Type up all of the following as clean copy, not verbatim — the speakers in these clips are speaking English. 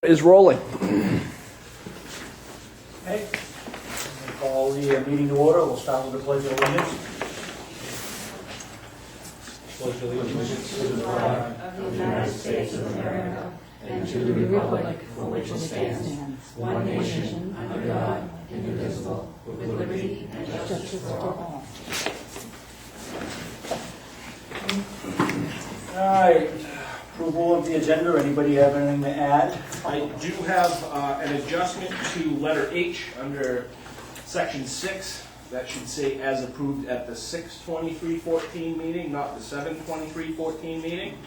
Is rolling. Okay, we'll call the meeting to order. We'll start with the pledge of allegiance. Pledge of allegiance to the flag of the United States of America and to the republic for which it stands, one nation, under God, indivisible, with liberty and justice for all. All right, approval of the agenda. Anybody have anything to add? I do have an adjustment to letter H under section 6. That should say as approved at the 6/23/14 meeting, not the 7/23/14 meeting.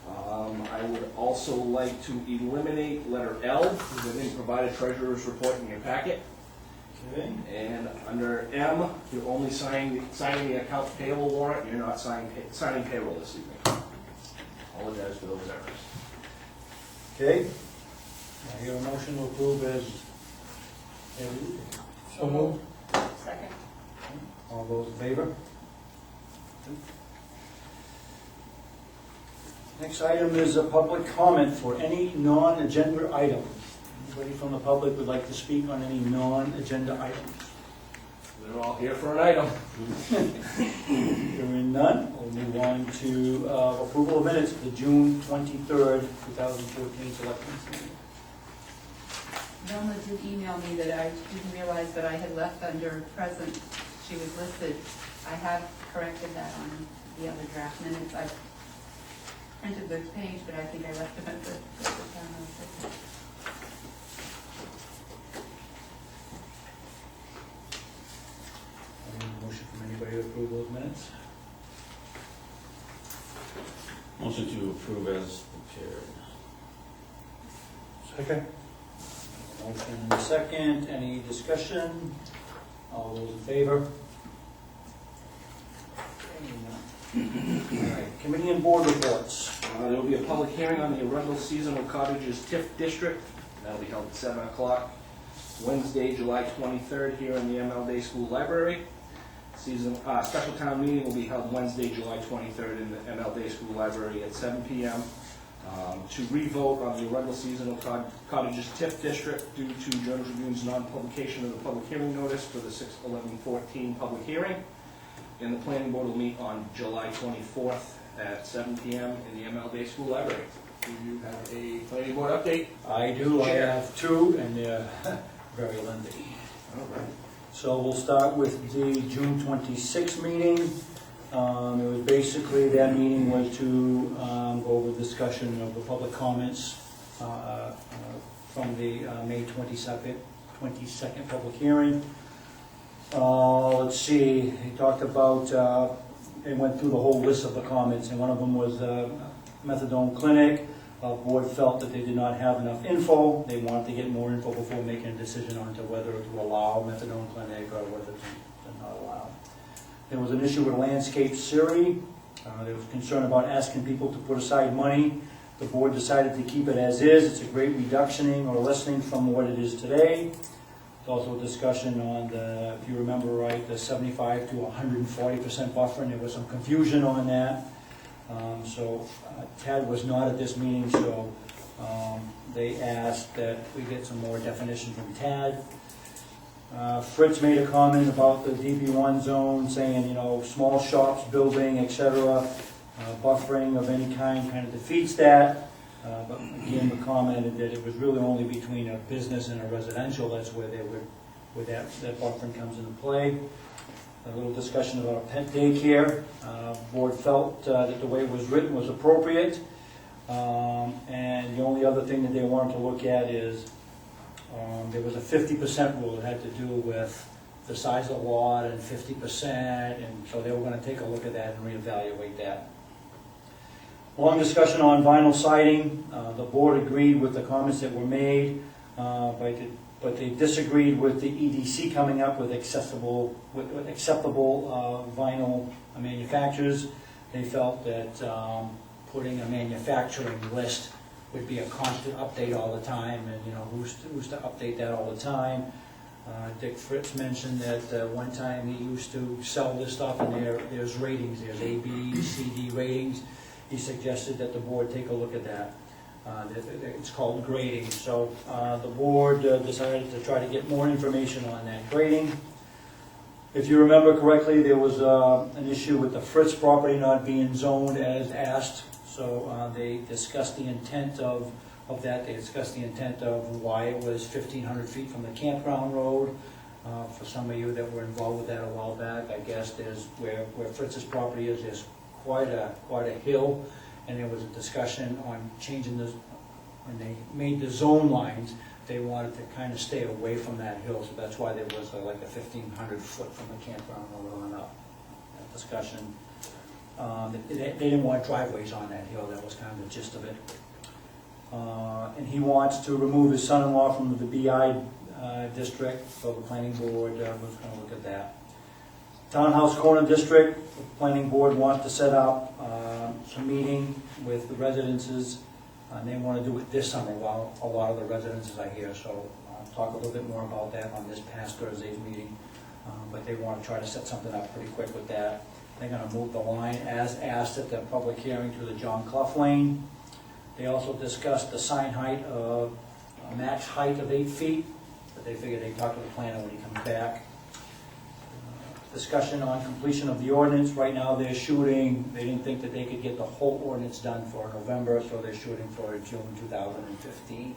I would also like to eliminate letter L, because I didn't provide a treasurer's report in your packet. Okay. And under M, you're only signing the accounts payable warrant. You're not signing payroll this evening. Apologize for those errors. Okay. I hear a motion to approve as so moved. Second. All those in favor? Next item is a public comment for any non-agenda item. Anybody from the public would like to speak on any non-agenda items? They're all here for an item. Hearing none, we'll move on to approval of minutes for the June 23rd, 2014 Selectmen meeting. Velma did email me that I didn't realize that I had left under present. She was listed. I have corrected that on the other draft minutes. I printed the page, but I think I left them at the town office. Any motion from anybody to approve those minutes? Motion to approve as prepared. Second. Motion and a second. Any discussion? All those in favor? All right, committee and board reports. There will be a public hearing on the Arundel Seasonal Cottages TIF District. That'll be held at 7 o'clock, Wednesday, July 23rd, here in the ML Day School Library. Special town meeting will be held Wednesday, July 23rd in the ML Day School Library at 7 p.m. To re-vote on the Arundel Seasonal Cottages TIF District due to Journal Tribune's non-publication of the public hearing notice for the 6/11/14 public hearing. And the planning board will meet on July 24th at 7 p.m. in the ML Day School Library. Do you have a planning board update? I do. Chair. I have two, and they're very lengthy. All right. So we'll start with the June 26th meeting. It was basically, that meeting was to go over discussion of the public comments from the May 22nd public hearing. Let's see, he talked about, they went through the whole list of the comments, and one of them was methadone clinic. Board felt that they did not have enough info. They wanted to get more info before making a decision on to whether to allow methadone clinic or whether to not allow. There was an issue with landscape Siri. There was concern about asking people to put aside money. The board decided to keep it as is. It's a great reductioning or lessening from what it is today. There's also a discussion on the, if you remember right, the 75 to 140% buffer, and there was some confusion on that. Tad was not at this meeting, so they asked that we get some more definition from Tad. Fritz made a comment about the DB1 zone, saying, small shops, building, etc., buffering of any kind of defeats that. But again, we commented that it was really only between a business and a residential. That's where that buffering comes into play. A little discussion about a pet daycare. Board felt that the way it was written was appropriate. And the only other thing that they wanted to look at is there was a 50% rule that had to do with the size of the lot and 50%, and so they were going to take a look at that and reevaluate that. Long discussion on vinyl siding. The board agreed with the comments that were made, but they disagreed with the EDC coming up with acceptable vinyl manufacturers. They felt that putting a manufacturing list would be a constant update all the time, and who's to update that all the time. Dick Fritz mentioned that one time he used to sell this stuff, and there's ratings. There's A, B, C, D ratings. He suggested that the board take a look at that. It's called grading. So the board decided to try to get more information on that grading. If you remember correctly, there was an issue with the Fritz property not being zoned as asked. So they discussed the intent of that. They discussed the intent of why it was 1,500 feet from the campground road. For some of you that were involved with that a while back, I guess there's where Fritz's property is, there's quite a hill, and there was a discussion on changing the, when they made the zone lines, they wanted to kind of stay away from that hill, so that's why there was like a 1,500 foot from the campground road on up. That discussion. They didn't want driveways on that hill, that was kind of the gist of it. And he wants to remove his son-in-law from the BI district, so the planning board was going to look at that. Townhouse Corner District, the planning board wants to set up some meeting with the residences, and they want to do it this summer while a lot of the residences are here, so I'll talk a little bit more about that on this past Thursday's meeting, but they want to try to set something up pretty quick with that. They're going to move the line as asked at the public hearing to the John Clough Lane. They also discussed the sign height of a max height of 8 feet, but they figured they'd talk to the planner when he comes back. Discussion on completion of the ordinance. Right now they're shooting, they didn't think that they could get the whole ordinance done for November, so they're shooting for June 2015.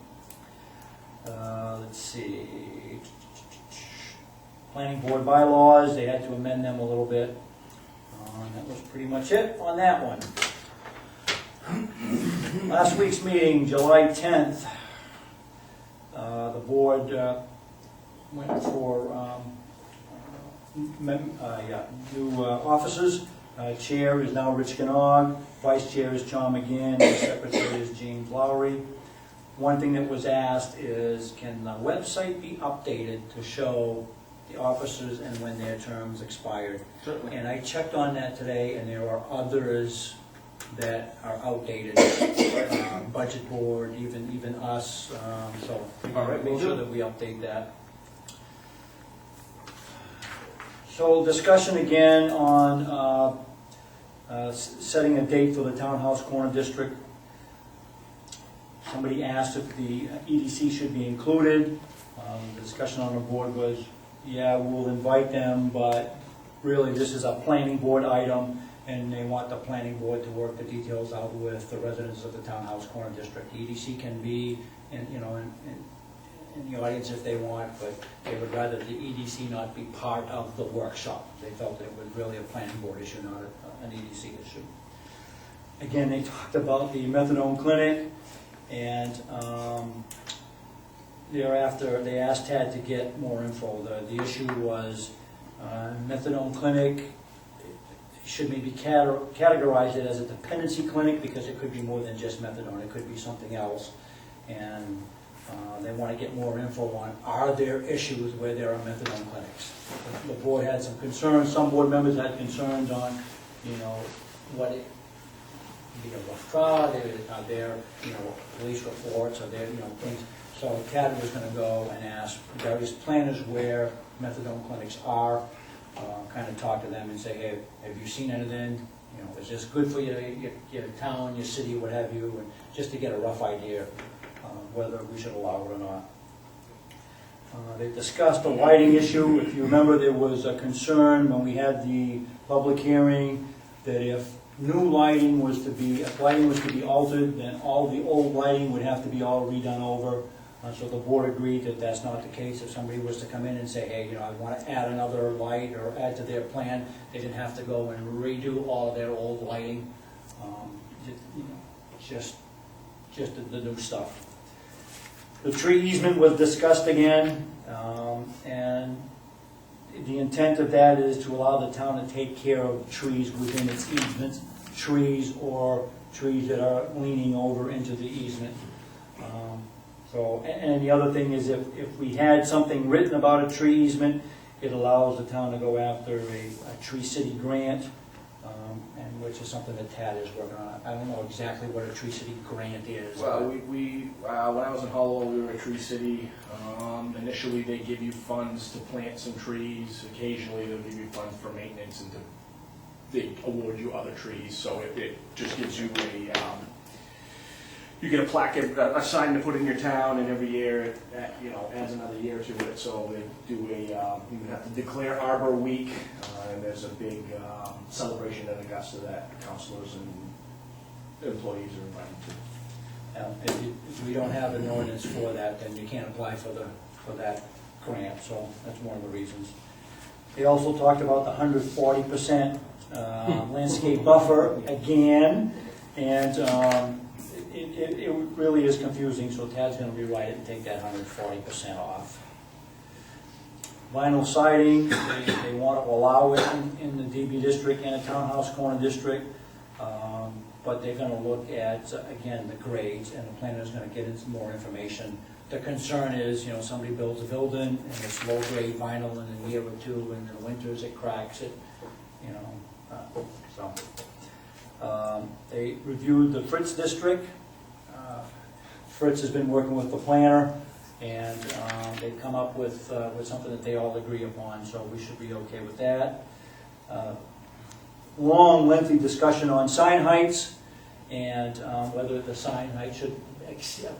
Let's see. Planning board bylaws, they had to amend them a little bit. That was pretty much it on that one. Last week's meeting, July 10th, the board went for new officers. Chair is now Rich Ganong, Vice Chair is John McGinn, and Secretary is James Lowry. One thing that was asked is, can the website be updated to show the officers and when their terms expired? Certainly. And I checked on that today, and there are others that are outdated. Budget board, even us, so All right, make we'll sure do. that we update that. So discussion again on setting a date for the Townhouse Corner District. Somebody asked if the EDC should be included. The discussion on the board was, yeah, we'll invite them, but really this is a planning board item, and they want the planning board to work the details out with the residents of the Townhouse Corner District. The EDC can be, in the audience if they want, but they would rather the EDC not be part of the workshop. They felt that it was really a planning board issue, not an EDC issue. Again, they talked about the methadone clinic, and thereafter they asked Tad to get more info. The issue was methadone clinic should maybe categorize it as a dependency clinic, because it could be more than just methadone, it could be something else. And they want to get more info on, are there issues where there are methadone clinics? The board had some concerns, some board members had concerns on, what it, be a rough trial, are there, police reports, are there, things. So Tad was going to go and ask various planners where methadone clinics are, kind of talk to them and say, hey, have you seen anything? Is this good for your town, your city, what have you, and just to get a rough idea whether we should allow it or not. They discussed the lighting issue. If you remember, there was a concern when we had the public hearing that if new lighting was to be, altered, then all the old lighting would have to be all redone over. So the board agreed that that's not the case. If somebody was to come in and say, hey, I want to add another light or add to their plan, they didn't have to go and redo all of their old lighting. Just the new stuff. The tree easement was discussed again, and the intent of that is to allow the town to take care of trees within its easement, trees or trees that are leaning over into the easement. And the other thing is, if we had something written about a tree easement, it allows the town to go after a Tree City grant, and which is something that Tad is working on. I don't know exactly what a Tree City grant is. Well, we when I was in Hollowell, we were a Tree City. Initially, they give you funds to plant some trees. Occasionally, they'll give you funds for maintenance, and they award you other trees. So it just gives you you get a plaque, a sign to put in your town, and every year it, adds another year to it. So they do you have to declare Arbor Week, and there's a big celebration in Augusta that councilors and employees are invited to. If we don't have an ordinance for that, then you can't apply for that grant, so that's one of the reasons. They also talked about the 140% landscape buffer again, and it really is confusing, so Tad's going to rewrite it and take that 140% off. Vinyl siding, they want to allow it in the DB district and a townhouse corner district, but they're going to look at, again, the grades, and the planner's going to get into more information. The concern is, somebody builds a building and it's low-grade vinyl, and in a year or two, and in the winters it cracks it, they reviewed the Fritz district. Fritz has been working with the planner, and they've come up with something that they all agree upon, so we should be okay with that. Long, lengthy discussion on sign heights, and whether the sign height should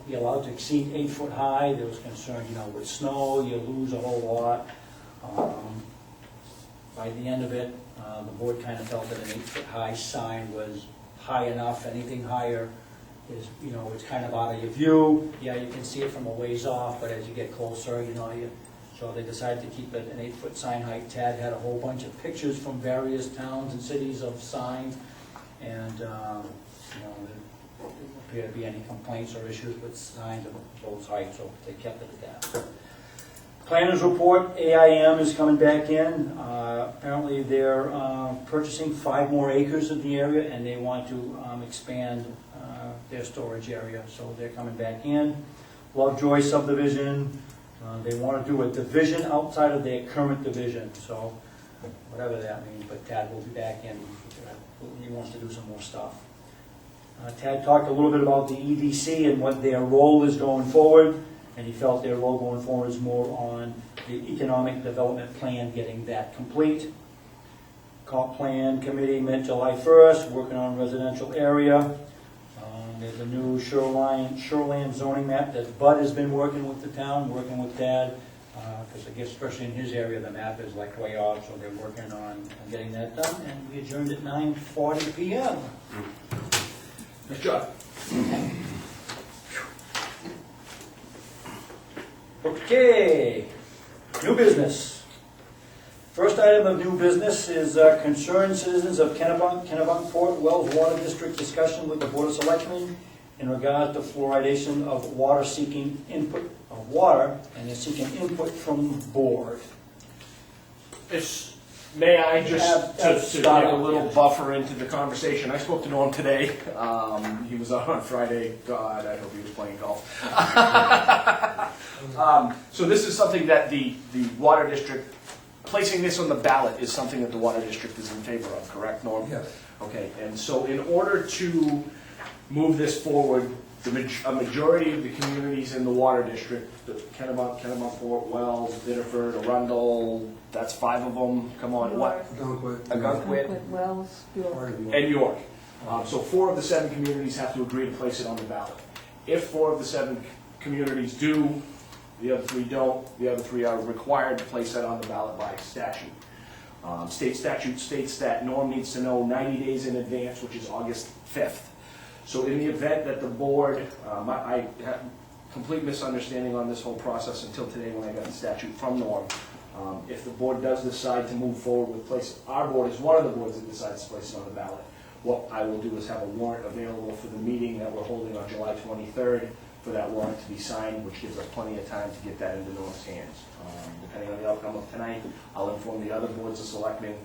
be allowed to exceed 8 foot high. There was concern, with snow, you lose a whole lot. By the end of it, the board kind of felt that an 8 foot high sign was high enough. Anything higher is, it's kind of out of your view. Yeah, you can see it from a ways off, but as you get closer, so they decided to keep it an 8 foot sign height. Tad had a whole bunch of pictures from various towns and cities of signs, and there didn't appear to be any complaints or issues with signs of those heights, so they kept it at that. Planners report, AIM is coming back in. Apparently they're purchasing 5 more acres of the area, and they want to expand their storage area, so they're coming back in. Lovejoy subdivision, they want to do a division outside of their current division, so whatever that means, but Tad will be back in. He wants to do some more stuff. Tad talked a little bit about the EDC and what their role is going forward, and he felt their role going forward is more on the economic development plan, getting that complete. Comp plan committee met July 1st, working on residential area. There's a new shoreline zoning map that Bud has been working with the town, working with Tad, because I guess especially in his area, the map is like way off, so they're working on getting that done, and we adjourned at 9:40 p.m. Nice job. Okay, new business. First item of new business is concerned citizens of Kennebunkport Wells Water District discussion with the Board of Selectmen in regard to fluoridation of water, seeking input of water, and they're seeking input from the board. May I just to start give a out, little yes. buffer into the conversation? I spoke to Norm today. He was out on Friday. God, I hope he was playing golf. So this is something that the water district, placing this on the ballot is something that the water district is in favor of, correct, Norm? Yes. Okay, and so in order to move this forward, a majority of the communities in the water district, the Kennebunkport, Wells, Biddeford, Arundel, that's 5 of them. Come on, what? Agunquit. Wells, York. Part of York. And York. So 4 of the 7 communities have to agree to place it on the ballot. If 4 of the 7 communities do, the other 3 don't, the other 3 are required to place that on the ballot by statute. State statute states that Norm needs to know 90 days in advance, which is August 5th. So in the event that the board, I had complete misunderstanding on this whole process until today when I got the statute from Norm. If the board does decide to move forward with place, our board is one of the boards that decides to place it on the ballot. What I will do is have a warrant available for the meeting that we're holding on July 23rd for that warrant to be signed, which gives us plenty of time to get that into Norm's hands. Depending on the outcome of tonight, I'll inform the other boards of selectmen.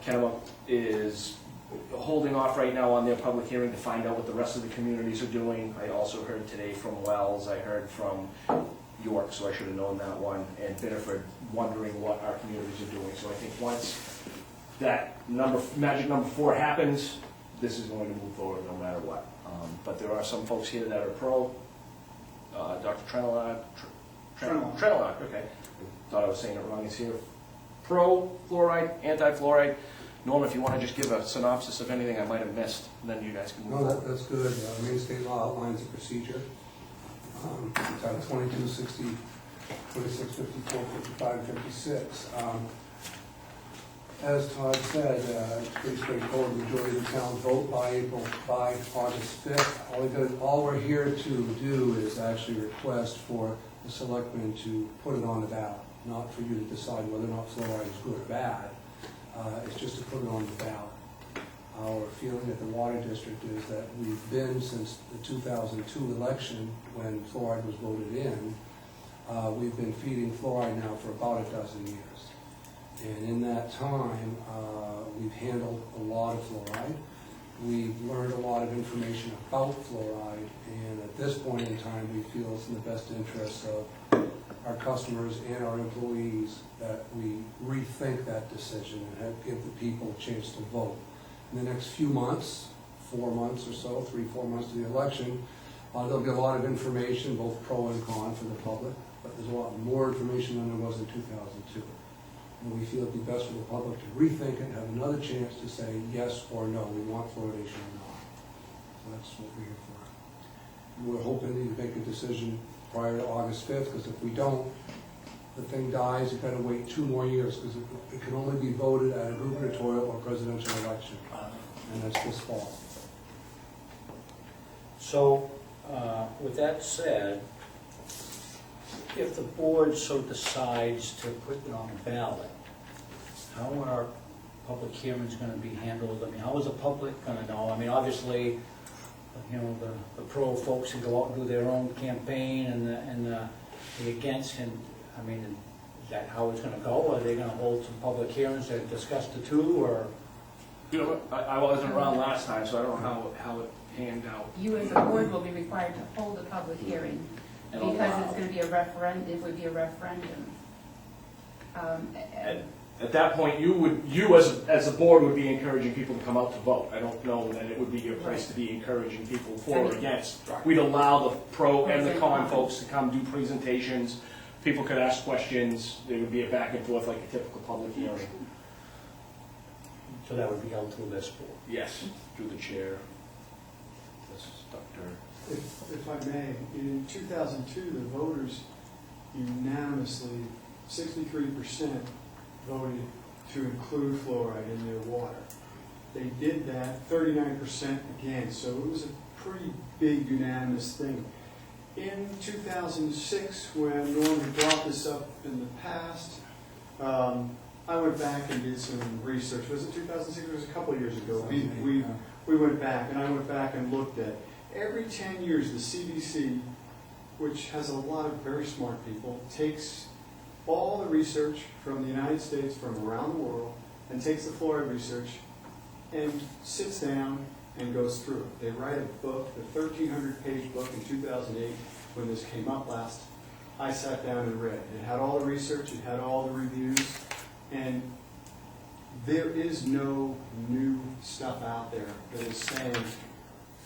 Kennebunk is holding off right now on their public hearing to find out what the rest of the communities are doing. I also heard today from Wells, I heard from York, so I should have known that one, and Biddeford, wondering what our communities are doing. So I think once that magic number 4 happens, this is going to move forward no matter what. But there are some folks here that are pro. Dr. Trenelak, okay. Thought I was saying it wrong. He's here. Pro fluoride, anti-fluoride. Norm, if you want to just give a synopsis of anything I might have missed, then you guys can move No, on. that's good. Maine state law outlines a procedure. Title 22, 60, 26, 54, 55, 56. As Todd said, it's pretty straightforward. The majority of the towns vote by August 5th. All we're here to do is actually request for the selectmen to put it on the ballot, not for you to decide whether or not fluoride is good or bad. It's just to put it on the ballot. Our feeling at the water district is that we've been, since the 2002 election, when fluoride was voted in, we've been feeding fluoride now for about a dozen years. And in that time, we've handled a lot of fluoride. We've learned a lot of information about fluoride, and at this point in time, we feel it's in the best interest of our customers and our employees that we rethink that decision and give the people a chance to vote. In the next few months, 4 months or so, 3-4 months to the election, there'll be a lot of information, both pro and con for the public, but there's a lot more information than there was in 2002. And we feel it'd be best for the public to rethink it, have another chance to say yes or no, we want fluoridation or not. So that's what we're here for. We're hoping to make a decision prior to August 5th, because if we don't, the thing dies. You've got to wait 2 more years, because it can only be voted at a gubernatorial or presidential election, and that's this fall. So, with that said, if the board so decides to put it on the ballot, how are public hearings going to be handled? I mean, how is the public going to know? I mean, obviously, you know, the pro folks can go out and do their own campaign, and the against can, I mean, is that how it's going to go? Are they going to hold some public hearings to discuss the two, or? You know, I wasn't around last time, so I don't know how it panned out. You as a board will be required to hold a public hearing, And because it's going to be a referendum, it would be a referendum. At that point, you as a board would be encouraging people to come out to vote. I don't know that it would be your place to be encouraging people for or against. We'd allow the pro and the con folks to come do presentations. People could ask questions. There would be a back and forth like a typical public hearing. So that would be held through this board? Yes, through the chair. This is Dr. If I may, in 2002, the voters unanimously, 63% voted to include fluoride in their water. They did that 39% again, so it was a pretty big unanimous thing. In 2006, when Norm had brought this up in the past, I went back and did some research. Was it 2006? It was a couple of years ago. We went back, and I went back and looked at every 10 years, the CDC, which has a lot of very smart people, takes all the research from the United States, from around the world, and takes the fluoride research and sits down and goes through it. They write a book, the 1,300-page book in 2008, when this came up last. I sat down and read. It had all the research, it had all the reviews, and there is no new stuff out there that is saying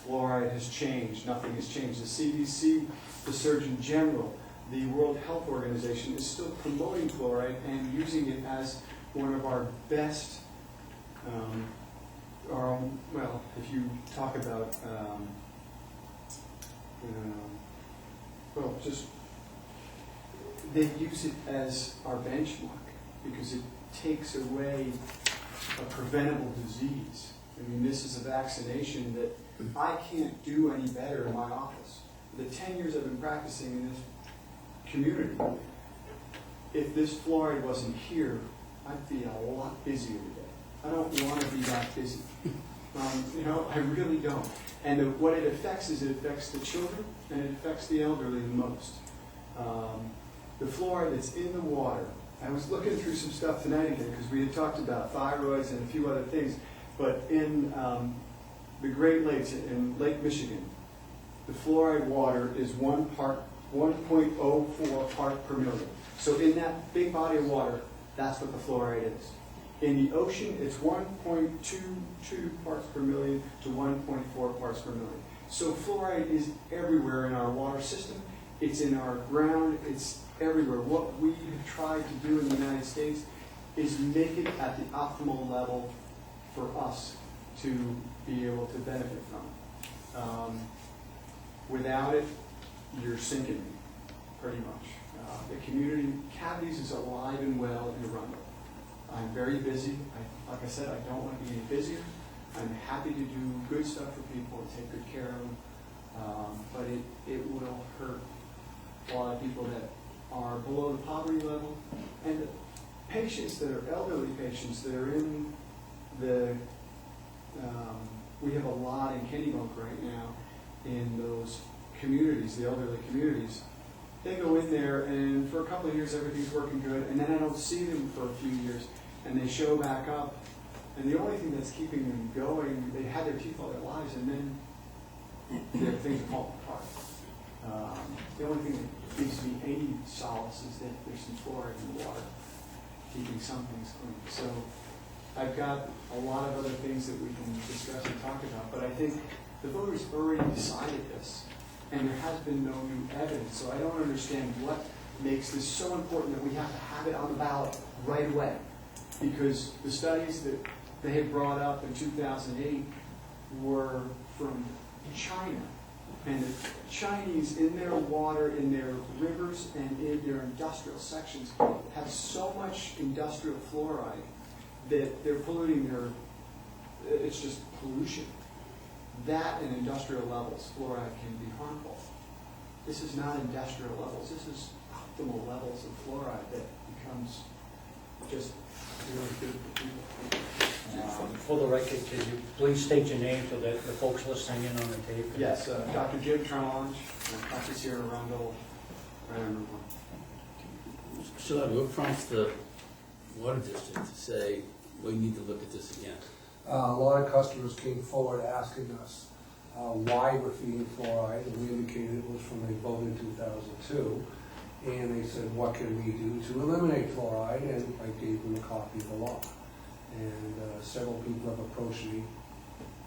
fluoride has changed, nothing has changed. The CDC, the Surgeon General, the World Health Organization is still promoting fluoride and using it as one of our best, well, if you talk about, well, just, they use it as our benchmark because it takes away a preventable disease. I mean, this is a vaccination that I can't do any better in my office. The 10 years I've been practicing in this community, if this fluoride wasn't here, I'd be a lot busier today. I don't want to be that busy. You know, I really don't. And what it affects is it affects the children and it affects the elderly the most. The fluoride that's in the water, I was looking through some stuff tonight again because we had talked about thyroids and a few other things, but in the Great Lakes, in Lake Michigan, the fluoride water is 1.04 parts per million. So in that big body of water, that's what the fluoride is. In the ocean, it's 1.22 parts per million to 1.4 parts per million. So fluoride is everywhere in our water system. It's in our ground. It's everywhere. What we have tried to do in the United States is make it at the optimal level for us to be able to benefit from. Without it, you're sinking, pretty much. The community, cavities is alive and well in Arundel. I'm very busy. Like I said, I don't want to be any busier. I'm happy to do good stuff for people and take good care of them. But it will hurt a lot of people that are below the poverty level, and the patients that are elderly patients that are in the, we have a lot in Kennebunk right now in those communities, the elderly communities. They go in there and for a couple of years everything's working good, and then I don't see them for a few years, and they show back up, and the only thing that's keeping them going, they had their teeth all their lives, and then their things fall apart. The only thing that gives me any solace is that there's some fluoride in the water, keeping some things clean. So I've got a lot of other things that we can discuss and talk about, but I think the voters already decided this, and there has been no new evidence, so I don't understand what makes this so important that we have to have it on the ballot right away. Because the studies that they had brought up in 2008 were from China. And the Chinese, in their water, in their rivers, and in their industrial sections, have so much industrial fluoride that they're polluting their, it's just pollution. That and industrial levels, fluoride can be harmful. This is not industrial levels, this is optimal levels of fluoride that becomes just really good for people. For the record, could you please state your name so that the folks listening in on the tape? Yes, Dr. Jim Trelonge, practice here in Arundel, right on Route 1. So what prompts the water district to say, we need to look at this again? A lot of customers came forward asking us why we're feeding fluoride, and we indicated it was from a vote in 2002. And they said, what can we do to eliminate fluoride? And I gave them a copy of the law. And several people have approached me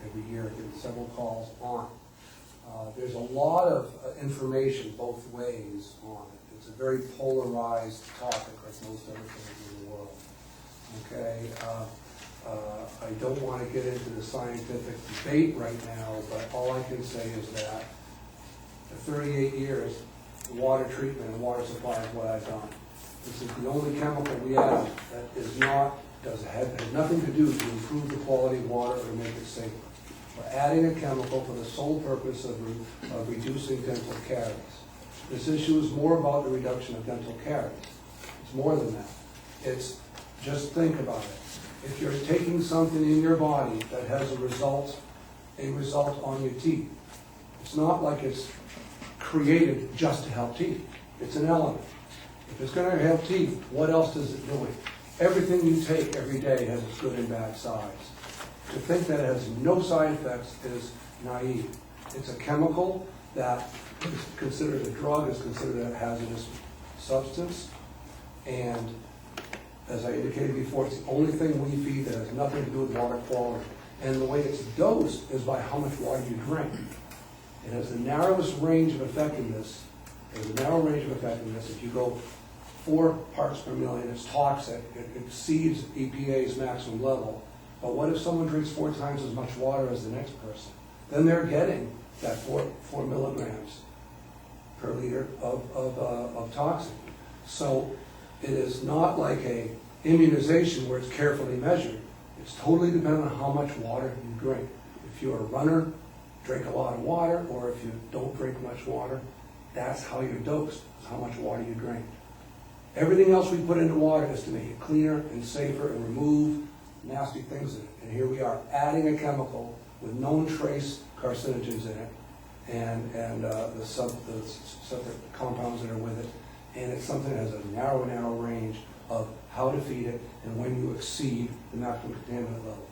every year, I get several calls on it. There's a lot of information both ways on it. It's a very polarized topic, like most other things in the world. Okay, I don't want to get into the scientific debate right now, but all I can say is that for 38 years, water treatment and water supply is what I've done. This is the only chemical we have that is not, has nothing to do to improve the quality of water or make it safer. We're adding a chemical for the sole purpose of reducing dental caries. This issue is more about the reduction of dental caries. It's more than that. It's, just think about it. If you're taking something in your body that has a result on your teeth, it's not like it's created just to help teeth. It's an element. If it's going to help teeth, what else is it doing? Everything you take every day has its good and bad sides. To think that it has no side effects is naive. It's a chemical that is considered a drug, is considered a hazardous substance, and as I indicated before, it's the only thing we feed that has nothing to do with water quality. And the way it's dosed is by how much water you drink. It has the narrowest range of effectiveness. There's a narrow range of effectiveness. If you go 4 parts per million, it's toxic. It exceeds EPA's maximum level. But what if someone drinks 4 times as much water as the next person? Then they're getting that 4 milligrams per liter of toxin. So it is not like a immunization where it's carefully measured. It's totally dependent on how much water you drink. If you're a runner, drink a lot of water, or if you don't drink much water, that's how you're dosed, is how much water you drink. Everything else we put into water is to make it cleaner and safer and remove nasty things in it. And here we are adding a chemical with known trace carcinogens in it and the separate compounds that are with it. And it's something that has a narrow range of how to feed it and when you exceed the maximum contaminant level.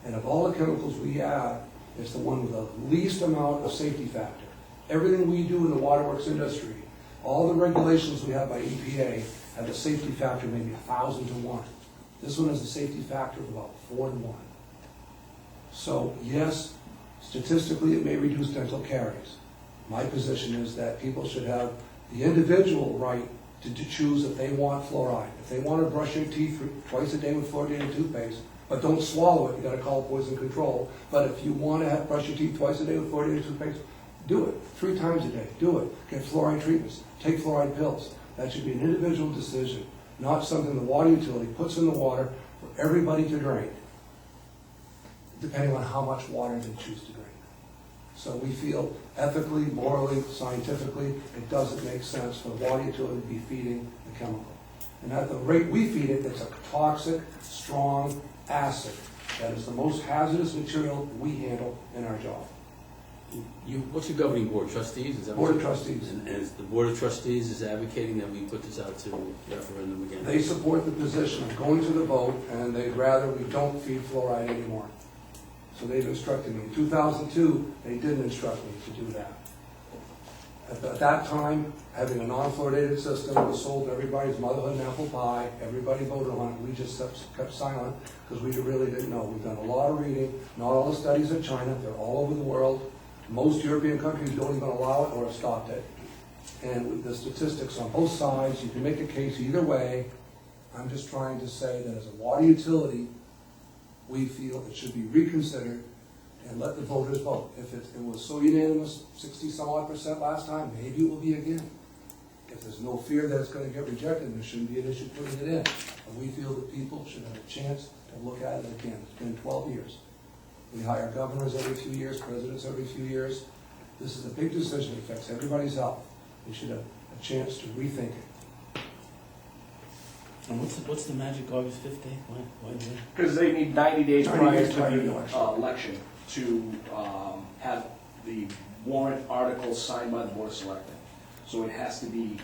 And of all the chemicals we add, it's the one with the least amount of safety factor. Everything we do in the waterworks industry, all the regulations we have by EPA have a safety factor maybe 1,000 to 1. This one has a safety factor of about 4 to 1. So yes, statistically it may reduce dental caries. My position is that people should have the individual right to choose if they want fluoride. If they want to brush their teeth twice a day with fluoridated toothpaste, But don't swallow it, you gotta call poison control. But if you wanna brush your teeth twice a day with fluoridated toothpaste, do it. 3 times a day, do it. Get fluoride treatments, take fluoride pills. That should be an individual decision, not something the water utility puts in the water for everybody to drink, depending on how much water they choose to drink. So we feel ethically, morally, scientifically, it doesn't make sense for the water utility to be feeding the chemical. And at the rate we feed it, it's a toxic, strong acid. That is the most hazardous material we handle in our job. What's your governing board, trustees? Is that Board what of you- Trustees. And is the board of trustees is advocating that we put this out to referendum again? They support the position of going to the vote, and they'd rather we don't feed fluoride anymore. So they've instructed me. In 2002, they didn't instruct me to do that. At that time, having a non-fluoridated system was sold to everybody's motherhood and apple pie. Everybody voted on it. We just kept silent because we really didn't know. We've done a lot of reading. Not all the studies in China. They're all over the world. Most European countries don't even allow it or have stopped it. And with the statistics on both sides, you can make a case either way. I'm just trying to say that as a water utility, we feel it should be reconsidered and let the voters vote. If it was so unanimous, 60-some-odd% last time, maybe it will be again. If there's no fear that it's going to get rejected, there shouldn't be an issue putting it in. But we feel that people should have a chance to look at it again. It's been 12 years. We hire governors every few years, presidents every few years. This is a big decision. It affects everybody's health. We should have a chance to rethink it. And what's the magic August 5th date? Why do that? Because they need 90 days 90 prior days to prior to the the election. election to have the warrant articles signed by the Board of Selectmen. So it has to be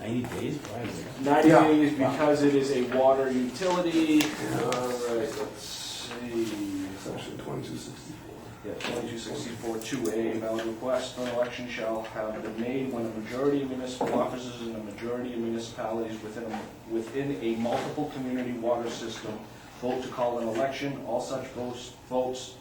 90 days prior to that? 90 Yeah. days because it is a water utility. All right, let's see. Section 2264. Yeah, 2264 2A, valid request for an election shall have been made when a majority of municipal officers and a majority of municipalities within a multiple community water system vote to call an election. All such votes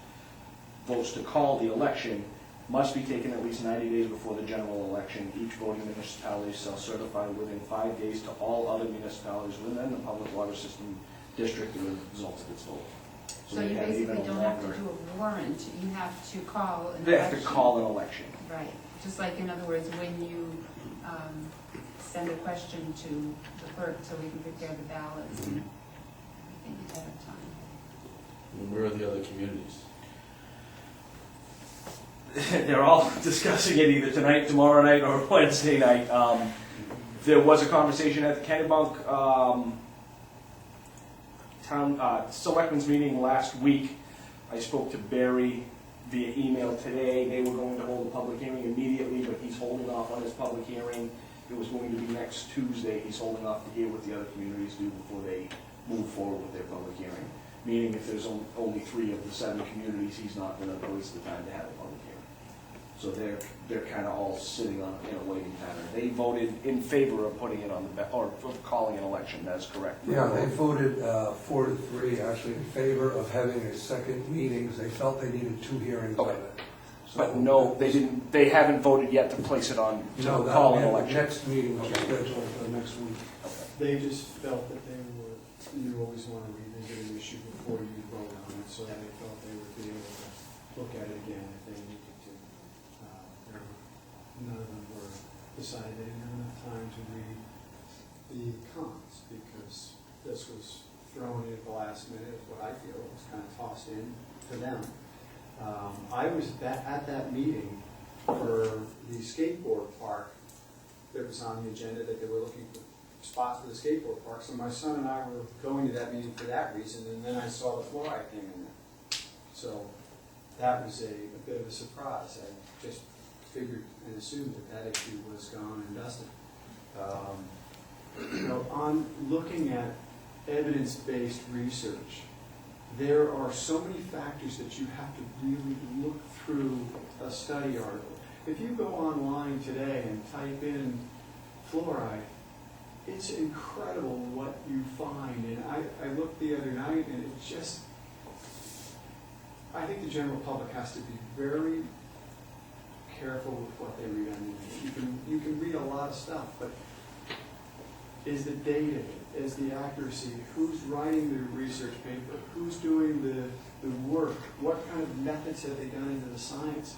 to call the election must be taken at least 90 days before the general election. Each voting municipality shall certify within 5 days to all other municipalities within the public water system district the results of its vote. So they you have even basically a don't have to longer- do a warrant, you have to call an election. They have to call an election. Right, just like in other words, when you send a question to the clerk so we can prepare the ballots and everything ahead of time. And where are the other communities? They're all discussing it either tonight, tomorrow night, or Wednesday night. There was a conversation at the Kennebunk town selectmen's meeting last week. I spoke to Barry via email today. They were going to hold a public hearing immediately, but he's holding off on his public hearing. It was going to be next Tuesday. He's holding off to hear what the other communities do before they move forward with their public hearing. Meaning if there's only 3 of the 7 communities, he's not going to waste the time to have a public hearing. So they're kind of all sitting on in a waiting pattern. They voted in favor of putting it on the or of calling an election. That's correct. Yeah, they voted 4-3 actually in favor of having a second meeting because they felt they needed 2 hearings of Okay. it. So- But no, they didn't. They haven't voted yet to place it on to No, call an that'll be election. the next meeting, which is scheduled for next week. They just felt that you always want to revisit an issue before you vote on it, so they felt they would be able to look at it again if they needed to. None of them were decided they didn't have enough time to read the cons, because this was thrown in at the last minute, is what I feel, it was kind of tossed in to them. I was at that meeting for the skateboard park that was on the agenda, that they were looking for spots for the skateboard park. So my son and I were going to that meeting for that reason, and then I saw the fluoride thing in there. So that was a bit of a surprise. I just figured and assumed that issue was gone and dusted. On looking at evidence-based research, there are so many factors that you have to really look through a study article. If you go online today and type in fluoride, it's incredible what you find. And I looked the other night, and it just, I think the general public has to be very careful with what they read on the internet. You can read a lot of stuff, but is the data, is the accuracy, who's writing the research paper, who's doing the work, what kind of methods have they done into the science.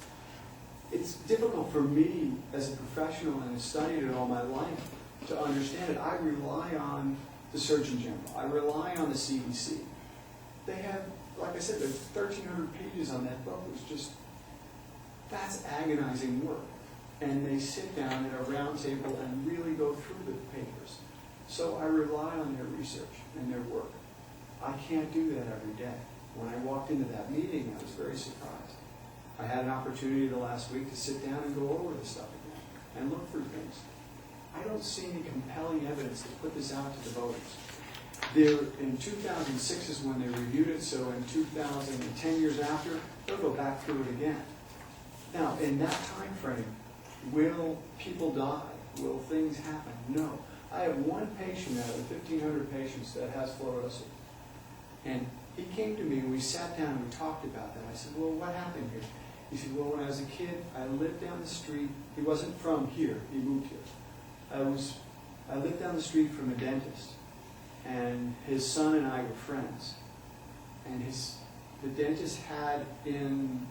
It's difficult for me as a professional and have studied it all my life to understand it. I rely on the Surgeon General. I rely on the CDC. They have, like I said, there's 1,300 pages on that book. It's just, that's agonizing work. And they sit down at a round table and really go through the papers. So I rely on their research and their work. I can't do that every day. When I walked into that meeting, I was very surprised. I had an opportunity the last week to sit down and go over the stuff again and look through things. I don't see any compelling evidence to put this out to the voters. In 2006 is when they reviewed it, so in 2010 years after, they'll go back through it again. Now, in that time frame, will people die? Will things happen? No. I have one patient out of the 1,500 patients that has fluorosis. And he came to me and we sat down and we talked about that. I said, well, what happened here? He said, well, when I was a kid, I lived down the street. He wasn't from here. He moved here. I lived down the street from a dentist. And his son and I were friends. And the dentist had in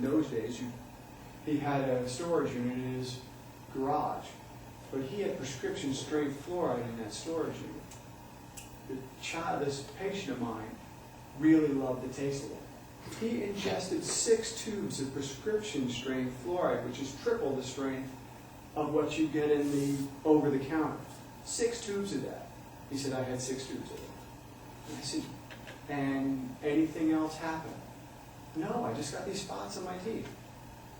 those days, he had a storage unit in his garage. But he had prescription strength fluoride in that storage unit. This patient of mine really loved the taste of it. He ingested 6 tubes of prescription strength fluoride, which is triple the strength of what you get in the over-the-counter. 6 tubes of that. He said, I had 6 tubes of it. And I said, and anything else happen? No, I just got these spots on my teeth.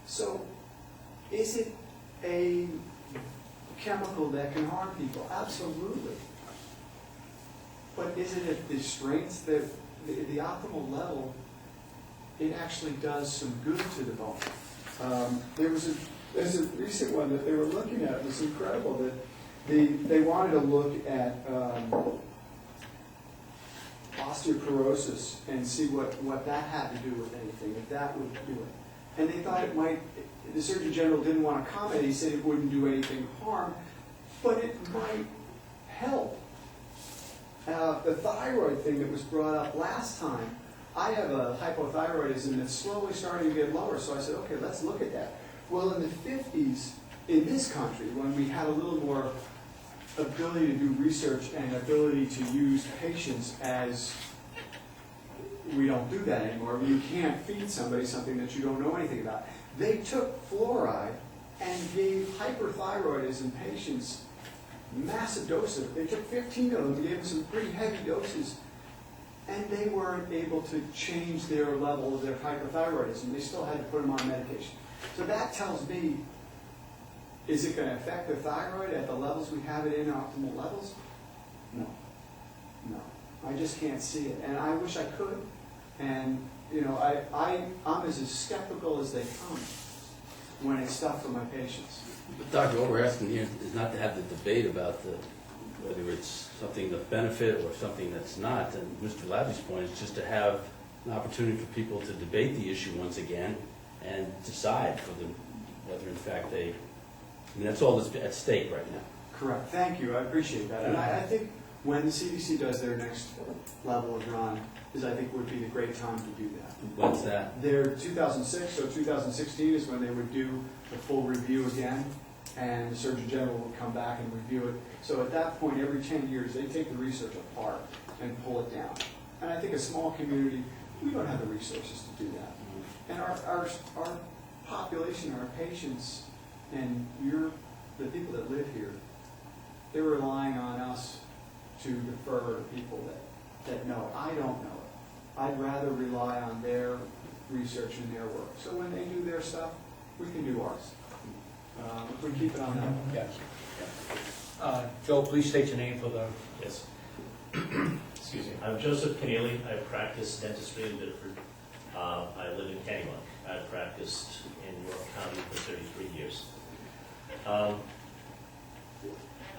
So, is it a chemical that can harm people? Absolutely. But is it at the strengths that the optimal level, it actually does some good to the bone? There's a recent one that they were looking at. It was incredible that they wanted to look at osteoporosis and see what that had to do with anything, if that would do it. And they thought it might, the Surgeon General didn't want to comment. He said it wouldn't do anything harm, but it might help. The thyroid thing that was brought up last time, I have a hypothyroidism that's slowly starting to get lower, so I said, okay, let's look at that. Well, in the 50s, in this country, when we had a little more ability to do research and ability to use patients as, we don't do that anymore. You can't feed somebody something that you don't know anything about. They took fluoride and gave hyperthyroidism patients massive doses. They took 15 of them and gave them some pretty heavy doses, and they weren't able to change their level of their hyperthyroidism. They still had to put them on medication. So that tells me, is it going to affect the thyroid at the levels we have it in, optimal levels? No. No. I just can't see it. And I wish I could. And, you know, I'm as skeptical as they come when it's stuff for my patients. But Doctor, what we're asking here is not to have the debate about whether it's something of benefit or something that's not. And Mr. Labby's point is just to have an opportunity for people to debate the issue once again and decide for them whether in fact they, I mean, that's all that's at stake right now. Correct. Thank you. I appreciate that. And I think when the CDC does their next level of run, I think would be a great time to do that. When's that? Their 2006, so 2016 is when they would do the full review again, and the Surgeon General would come back and review it. So at that point, every 10 years, they take the research apart and pull it down. And I think a small community, we don't have the resources to do that. And our population, our patients, and the people that live here, they're relying on us to defer to people that know it. I don't know it. I'd rather rely on their research and their work. So when they do their stuff, we can do ours. If we keep it on that. Yes. Joe, please state your name for the... Yes. Excuse me. I'm Joseph Keneally. I practice dentistry in Biddeford. I live in Kennebunk. I've practiced in York County for 33 years.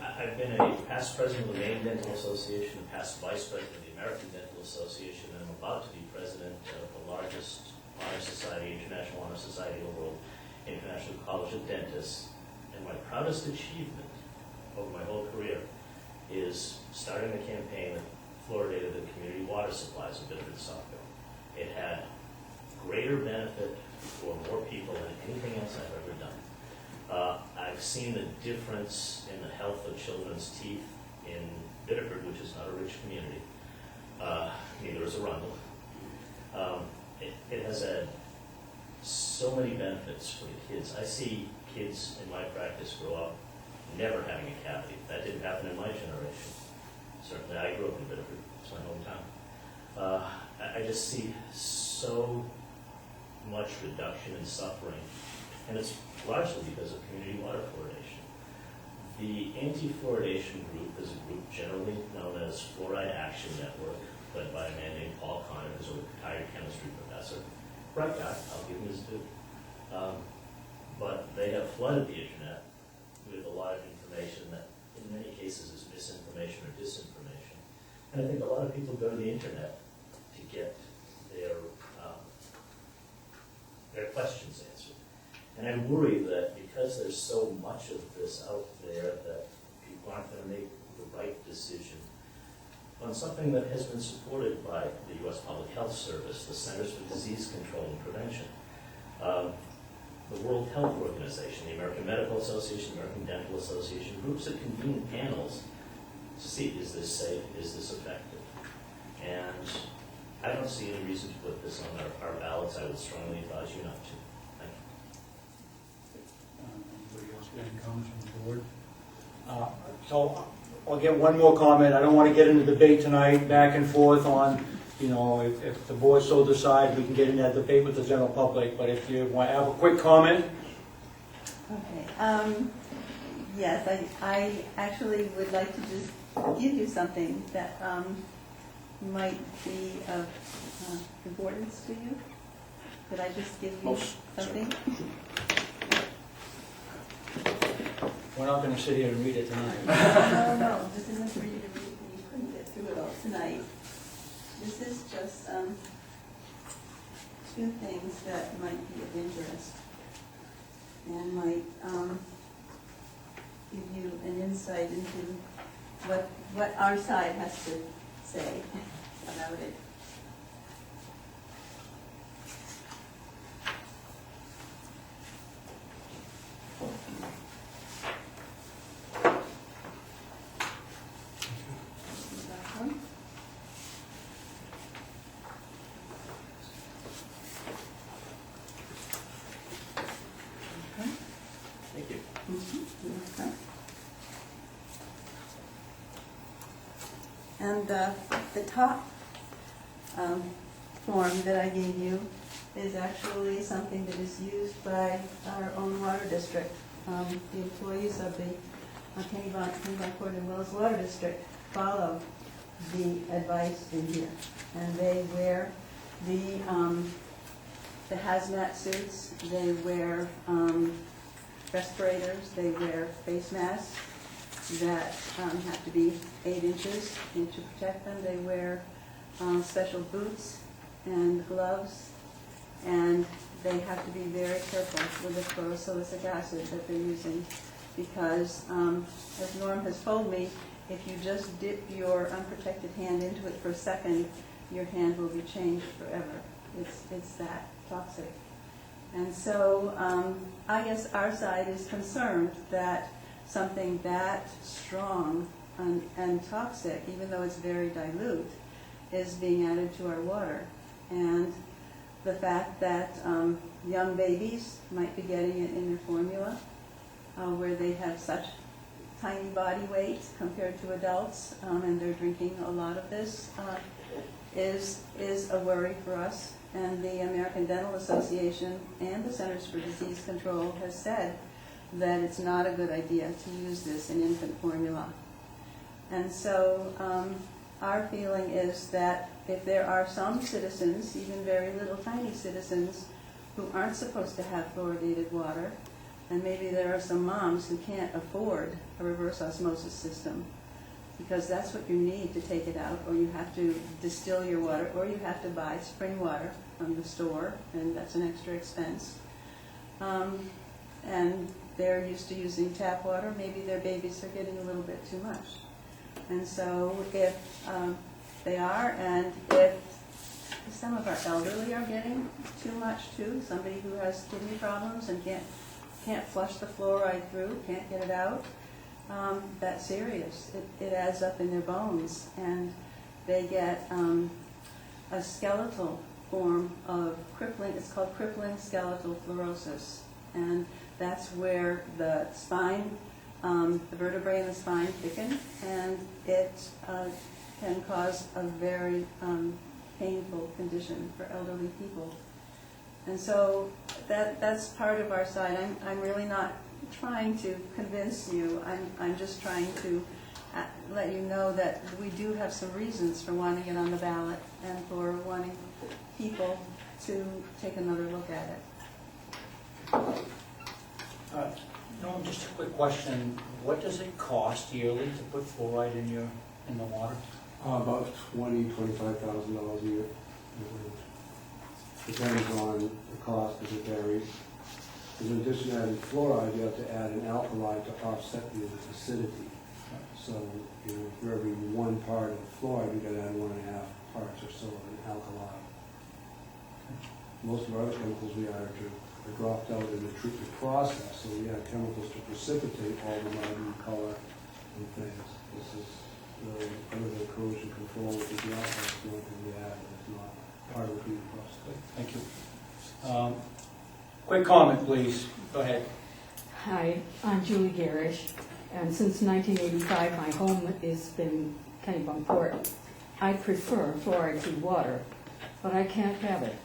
I've been a past president of the Maine Dental Association, a past vice president of the American Dental Association, and I'm about to be president of the largest honor society, International Honor Society in the world, International College of Dentists. And my proudest achievement over my whole career water supplies of Biddeford and Southfield. It had greater benefit for more people than anything else I've ever done. I've seen the difference in the health of children's teeth in Biddeford, which is not a rich community. Neither is Arundel. It has had so many benefits for the kids. I see kids in my practice grow up never having a cavity. That didn't happen in my generation. Certainly, I grew up in Biddeford. It's my hometown. I just see so much reduction in suffering, and it's largely because of community water fluoridation. The anti-fluoridation group is a group generally known as Fluoride Action Network, led by a man named Paul Connor, who's a retired chemistry professor. Bright guy, I'll give him his due. But they have flooded the internet with a lot of information that in many cases is misinformation or disinformation. And I think a lot of people go to the internet to get their questions answered. And I'm worried that because there's so much of this out there that people aren't going to make the right decision on something that has been supported by the U.S. Public Health Service, the Centers for Disease Control and Prevention, the World Health Organization, the American Medical Association, the American Dental Association, groups that convene panels to see, is this safe, is this effective? And I don't see any reason to put this on our ballots. I would strongly advise you not to. Thank you. Anybody else got any comments from the board? So I'll get one more comment. I don't want to get into debate tonight, back and forth on, if the board so decides, we can get into that debate with the general public. But if you want to have a quick comment. Okay. Yes, I actually would like to just give you something that might be of importance to you. Could I just give you something? We're not going to sit here and read it tonight. No, this isn't for you to read. You couldn't get through it all tonight. This is just two things that might be of interest and might give you an insight into what our side has to say about it. Thank you. Okay. And the top form that I gave you is actually something that is used by our own water district. The employees of the Kennebunk and Wells Water District follow the advice in here. And they wear the hazmat suits, they wear respirators, they wear face masks that have to be 8 inches to protect them. They wear special boots and gloves, and they have to be very careful with the chlorosilicic acid that they're using because, as Norm has told me, if you just dip your unprotected hand into it for a second, your hand will be changed forever. It's that toxic. And so I guess our side is concerned that something that strong and toxic, even though it's very dilute, is being added to our water. And the fact that young babies might be getting it in their formula, where they have such tiny body weight compared to adults, and they're drinking a lot of this, is a worry for us. And the American Dental Association and the Centers for Disease Control has said that it's not a good idea to use this in infant formula. And so our feeling is that if there are some citizens, even very little tiny citizens, who aren't supposed to have fluoridated water, and maybe there are some moms who can't afford a reverse osmosis system, because that's what you need to take it out, or you have to distill your water, or you have to buy spring water from the store, and that's an extra expense. And they're used to using tap water. Maybe their babies are getting a little bit too much. And so if They are, and if some of our elderly are getting too much too, somebody who has kidney problems and can't flush the fluoride through, can't get it out, that's serious. It adds up in their bones, and they get a skeletal form of crippling, it's called crippling skeletal fluorosis, and that's where the spine, the vertebrae in the spine thicken, and it can cause a very painful condition for elderly people. And so that's part of our side. I'm really not trying to convince you. I'm just trying to let you know that we do have some reasons for wanting it on the ballot and for wanting people to take another look at it. No, just a quick question. What does it cost yearly to put fluoride in the water? About $25,000 a year. Depends on the cost, as it varies. Because in addition to adding fluoride, you have to add an alkali to offset the acidity. So, for every 1 part of fluoride, you got to add 1.5 parts or so of an alkali. Most of our other chemicals we add are dropped out in the treatment process, so we add chemicals to precipitate all the mud and color and things. This is under the corrosion control, which is the alkali, is the only thing we add, and it's not part of the treatment process. Thank you. Quick comment, please. Go ahead. Hi, I'm Julie Garish, and since 1985, my home has been Kennebunkport. I prefer fluoride-free water, but I can't have it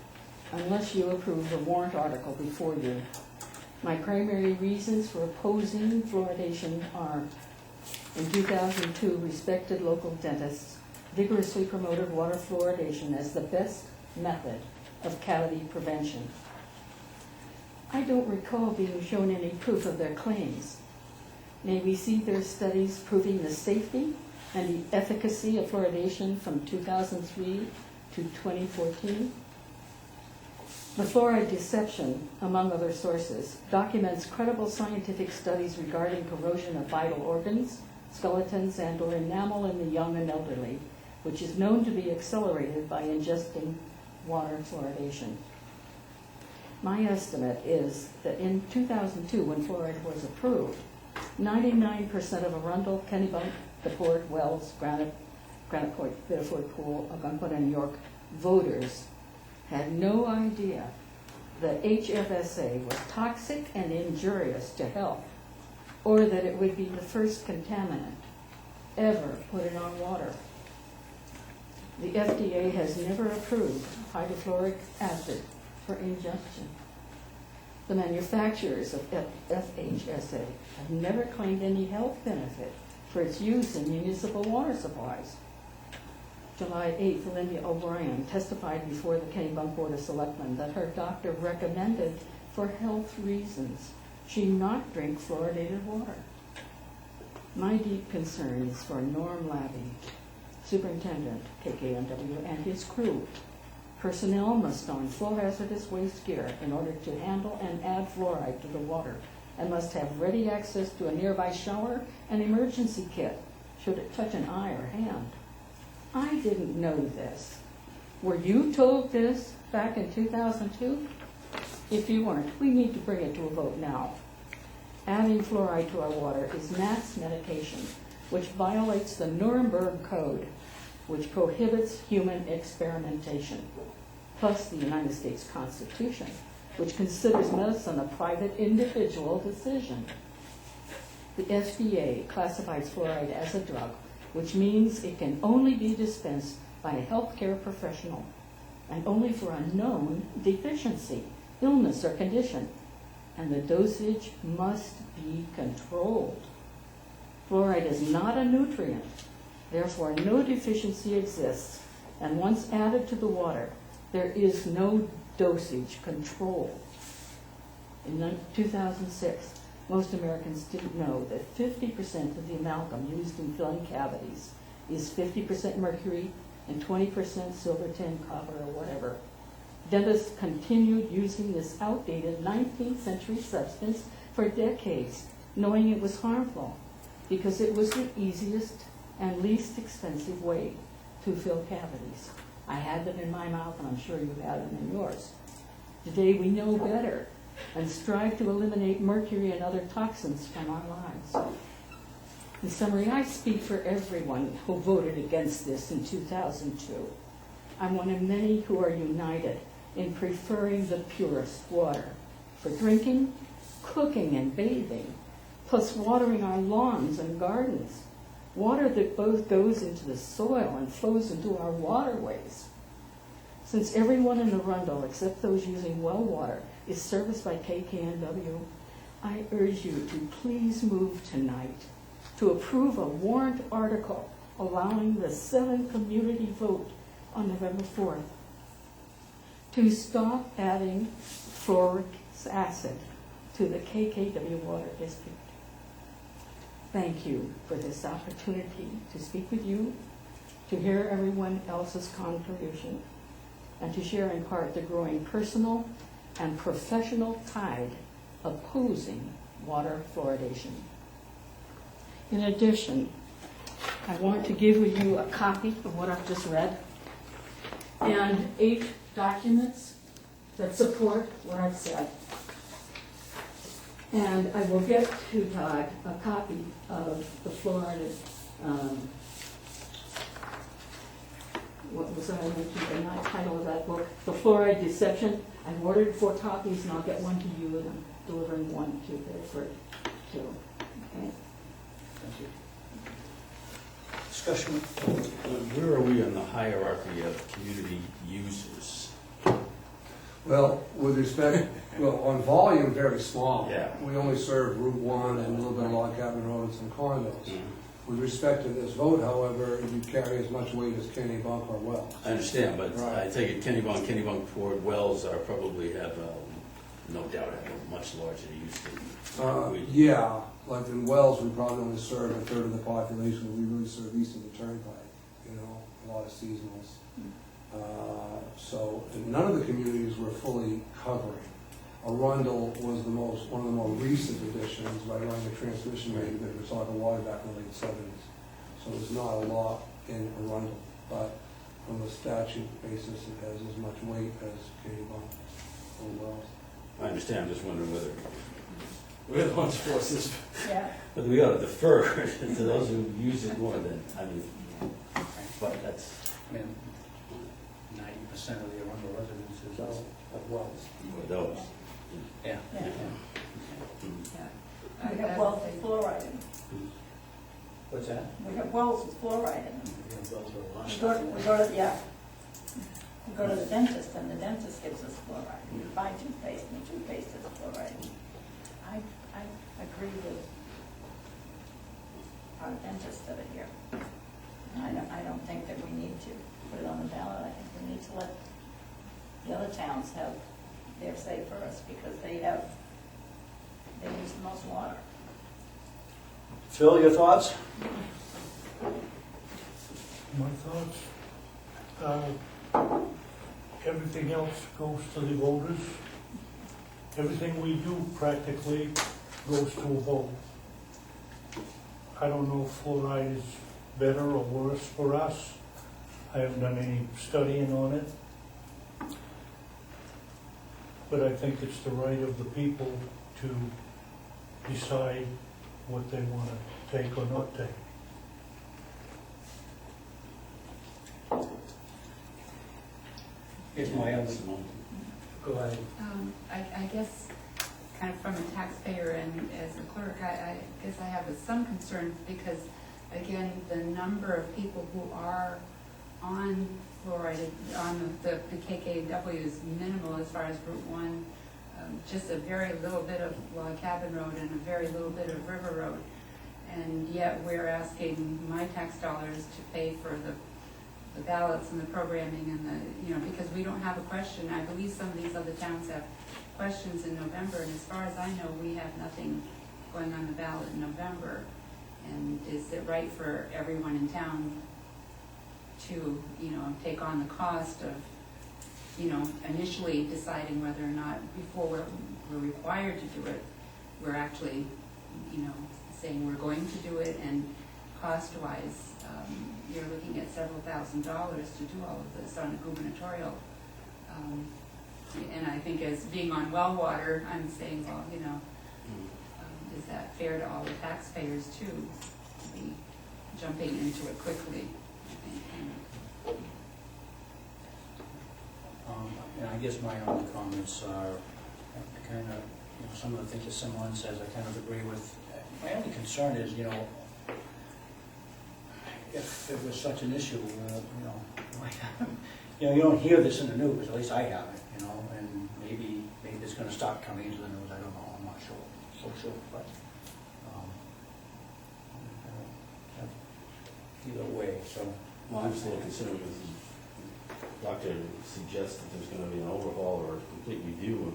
unless you approve the warrant article before you. My primary reasons for opposing fluoridation are: in 2002, respected local dentists vigorously promoted water fluoridation as the best method of cavity prevention. I don't recall being shown any proof of their claims. May we see their studies proving the safety and the efficacy of fluoridation from 2003 to 2014? The fluoride deception, among other sources, documents credible scientific studies regarding corrosion of vital organs, skeletons, and/or enamel in the young and elderly, which is known to be accelerated by ingesting water fluoridation. My estimate is that in 2002, when fluoride was approved, 99% of Arundel, Kennebunk, the Port, Wells, Granite Point, Biddeford Pool, Algonquin, and York voters had no idea that HFSA was toxic and injurious to health, or that it would be the first contaminant ever put in our water. The FDA has never approved hydrofluoric acid for ingestion. The manufacturers of FHSA have never claimed any health benefit for its use in municipal water supplies. July 8th, Linda O'Brien testified before the Kennebunk Board of Selectmen that her doctor recommended, for health reasons, she not drink fluoridated water. My deep concern is for Norm Labby, Superintendent, KKNW, and his crew. Personnel must don full hazardous waste gear in order to handle and add fluoride to the water, and must have ready access to a nearby shower and emergency kit should it touch an eye or hand. I didn't know this. Were you told this back in 2002? If you weren't, we need to bring it to a vote now. Adding fluoride to our water is mass medication, which violates the Nuremberg Code, which prohibits human experimentation, plus the United States Constitution, which considers medicine a private individual decision. The FDA classifies fluoride as a drug, which means it can only be dispensed by a healthcare professional, and only for a known deficiency, illness, or condition, and the dosage must be controlled. Fluoride is not a nutrient, therefore no deficiency exists, and once added to the water, there is no dosage control. In 2006, most Americans didn't know that 50% of the amalgam used in filling cavities is 50% mercury and 20% silver, tin, copper, or whatever. Dentists continued using this outdated 19th century substance for decades, knowing it was harmful, because it was the easiest and least expensive way to fill cavities. I had them in my mouth, and I'm sure you had them in yours. Today we know better and strive to eliminate mercury and other toxins from our lives. In summary, I speak for everyone who voted against this in 2002. I'm one of many who are united in preferring the purest water for drinking, cooking, and bathing, plus watering our lawns and gardens. Water that both goes into the soil and flows into our waterways. Since everyone in Arundel, except those using well water, is serviced by KKNW, I urge you to please move tonight to approve a warrant article allowing the 7 community vote on November 4th to stop adding fluoric acid to the KKW Water District. Thank you for this opportunity to speak with you, to hear everyone else's contribution, and to share in part the growing personal and professional tide opposing water fluoridation. In addition, I want to give you a copy of what I've just read and 8 documents that support what I've said. And I will get to Todd a copy of the fluoride, what was I mentioned, the title of that book, The Fluoride Deception. I've ordered 4 copies, and I'll get one to you, and I'm delivering one to Bedford too. Okay? Thank you. Discussion. Where are we on the hierarchy of community users? Well, with respect, well, on volume, very small. Yeah. We only serve Route 1 and a little bit of Log Cabin Road and some condos. With respect to this vote, however, you carry as much weight as Kennebunk or Wells. I understand, but Right. I take it Kennebunk, Wells are probably have, no doubt, have a much larger use than. Yeah, like in Wells, we probably only serve a third of the population. We really serve east of the Turnpike, you know, a lot of seasonals. So none of the communities were fully covering. Arundel was one of the more recent additions by running the transmission main that was on the water back in the late 70s. So there's not a lot in Arundel, but from a statute basis, it has as much weight as Kennebunk or Wells. I understand, I'm just wondering whether, We're the ones forces. Yeah. whether we ought to defer to those who use it more than, but that's, I mean, 90% of the Arundel residences of Wells. for those. Yeah. Yeah. Yeah. We have wells with fluoride in them. What's that? We have wells with fluoride in them. We go to the dentist, and the dentist gives us fluoride. We buy toothpaste, and the toothpaste has fluoride. I agree with our dentist of it here. I don't think that we need to put it on the ballot. I think we need to let the other towns have their say first, because they use the most water. Phil, your thoughts? My thoughts, everything else goes to the voters. Everything we do practically goes to a vote. I don't know if fluoride is better or worse for us. I haven't done any studying on it. But I think it's the right of the people to decide what they want to take or not take. Here's my other. Go ahead. I guess, kind of from a taxpayer and as a clerk, I guess I have some concern because, again, the number of people who are on fluoride, on the KKW is minimal as far as Route 1, just a very little bit of Log Cabin Road and a very little bit of River Road. And yet we're asking my tax dollars to pay for the ballots and the programming and the, because we don't have a question. I believe some of these other towns have questions in November, and as far as I know, we have nothing going on the ballot in November. And is it right for everyone in town to, take on the cost of, initially deciding whether or not, before we're required to do it, we're actually, saying we're going to do it, and cost-wise, you're looking at several $1,000s to do all of this on a gubernatorial. And I think as being on well water, I'm saying, well, you know, is that fair to all the taxpayers too, to be jumping into it quickly, I think. And I guess my own comments are kind of, you know, some of the things that Simon says I kind of agree with. My only concern is, you know, if it was such an issue, you don't hear this in the news, at least I haven't, you know, and maybe it's gonna start coming into the news, I don't know, I'm not sure, so sure, but, either way, so. Well, I'm still concerned with the doctor suggests that there's gonna be an overhaul or a complete review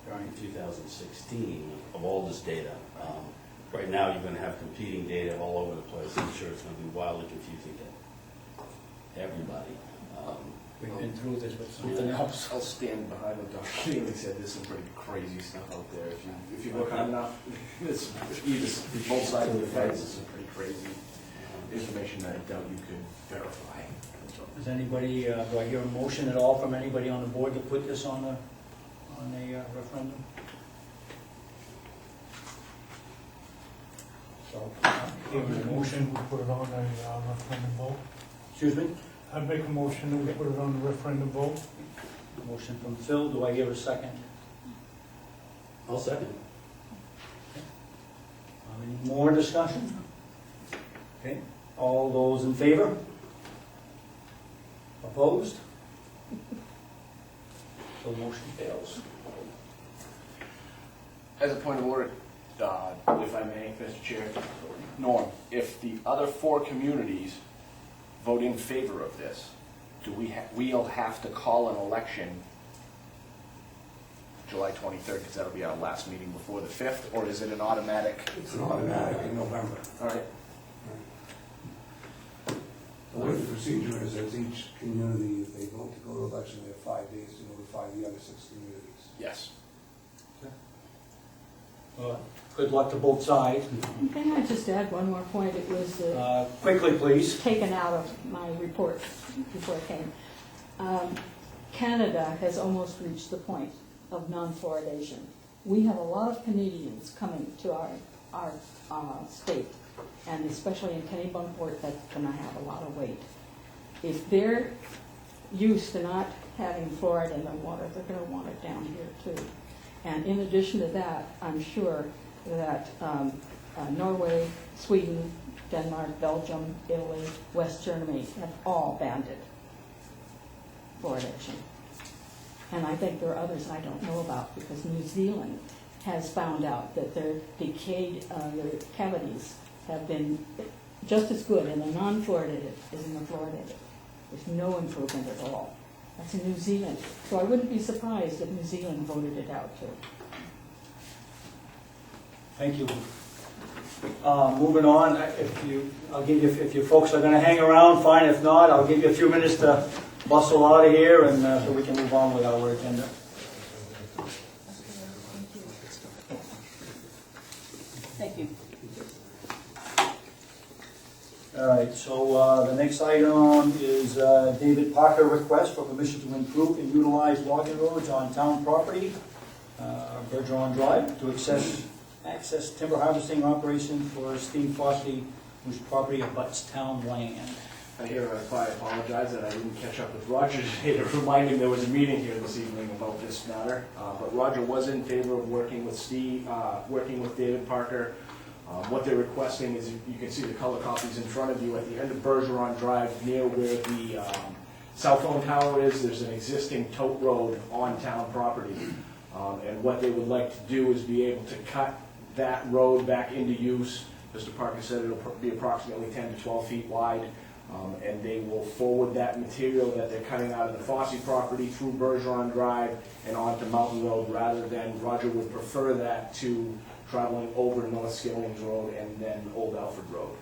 during 2016 of all this data. Right now, you're gonna have competing data all over the place. I'm sure it's gonna be wildly confusing to everybody. We've been through this with something else. I'll stand behind what Dr. Keely said. There's some pretty crazy stuff out there. If you look hard enough, it's both sides of the fence. It's some pretty crazy information that I doubt you could verify. Does anybody, do I hear a motion at all from anybody on the board to put this on the referendum? So, hearing a motion, Motion, we put it on a referendum vote. excuse me? I'd make a motion that we put it on the referendum vote. Motion from Phil, do I hear a second? I'll second. Any more discussion? Okay, all those in favor? Opposed? So motion fails. As a point of order, if I may, Mr. Chair, Norm, if the other 4 communities vote in favor of this, we'll have to call an election July 23rd, because that'll be our last meeting before the 5th, or is it an automatic? It's an automatic in November. All right. The way the procedure is each community, if they vote to go to election, they have 5 days to notify the other 6 communities. Yes. Good luck to both sides. Can I just add one more point? It was Quickly, please. taken out of my report before it came. Canada has almost reached the point of non-fluoridation. We have a lot of Canadians coming to our state, and especially in Kennebunkport, that's going to have a lot of weight. If they're used to not having fluoride in their water, they're going to want it down here too. And in addition to that, I'm sure that Norway, Sweden, Denmark, Belgium, Italy, West Germany have all banned it, fluoridation. And I think there are others I don't know about, because New Zealand has found out that their decayed, their cavities have been just as good in the non-fluoridated as in the fluoridated. There's no improvement at all. That's in New Zealand. So I wouldn't be surprised if New Zealand voted it out too. Thank you. Moving on, I'll give you, if you folks are going to hang around, fine. If not, I'll give you a few minutes to bustle out of here, and so we can move on with our agenda. Thank you. All right, so the next item is David Parker request for permission to improve and utilize logging roads on town property, Bergeron Drive, to access timber harvesting operation for Steve Fossey, whose property abuts town land. I apologize that I didn't catch up with Roger today to remind him there was a meeting here this evening about this matter. But Roger was in favor of working with Steve, working with David Parker. What they're requesting is, you can see the color copies in front of you, at the end of Bergeron Drive, near where the cell phone tower is, there's an existing tote road on town property. And what they would like to do is be able to cut that road back into use. Mr. Parker said it'll be approximately 10 to 12 feet wide. And they will forward that material that they're cutting out of the Fossey property through Bergeron Drive and onto Mountain Road, rather than, Roger would prefer that to traveling over North Skillings Road and then Old Alfred Road.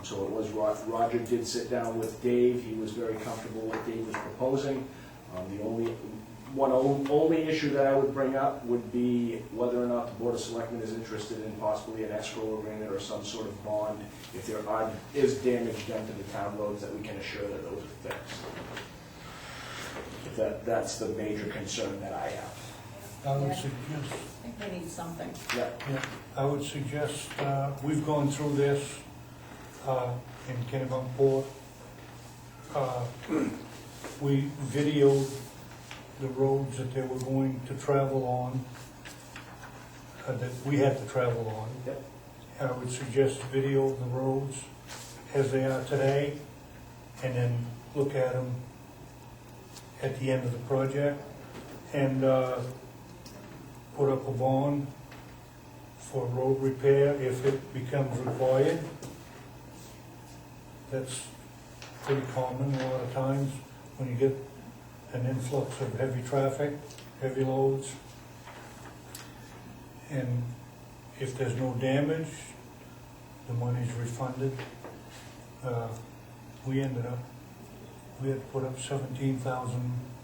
So it was, Roger did sit down with Dave. He was very comfortable with what Dave was proposing. The only only issue that I would bring up would be whether or not the Board of Selectmen is interested in possibly an escrow agreement or some sort of bond if there is damage done to the town roads, that we can assure that those are fixed. That's the major concern that I have. I would Yeah. suggest, I think they need something. Yeah. I would suggest, we've gone through this in Kennebunkport. We videoed the roads that they were going to travel on, that we had to travel on. Yep. I would suggest video the roads as they are today, and then look at them at the end of the project, and put up a bond for road repair if it becomes required. That's pretty common a lot of times when you get an influx of heavy traffic, heavy loads. And if there's no damage, the money's refunded. We had to put up $17,000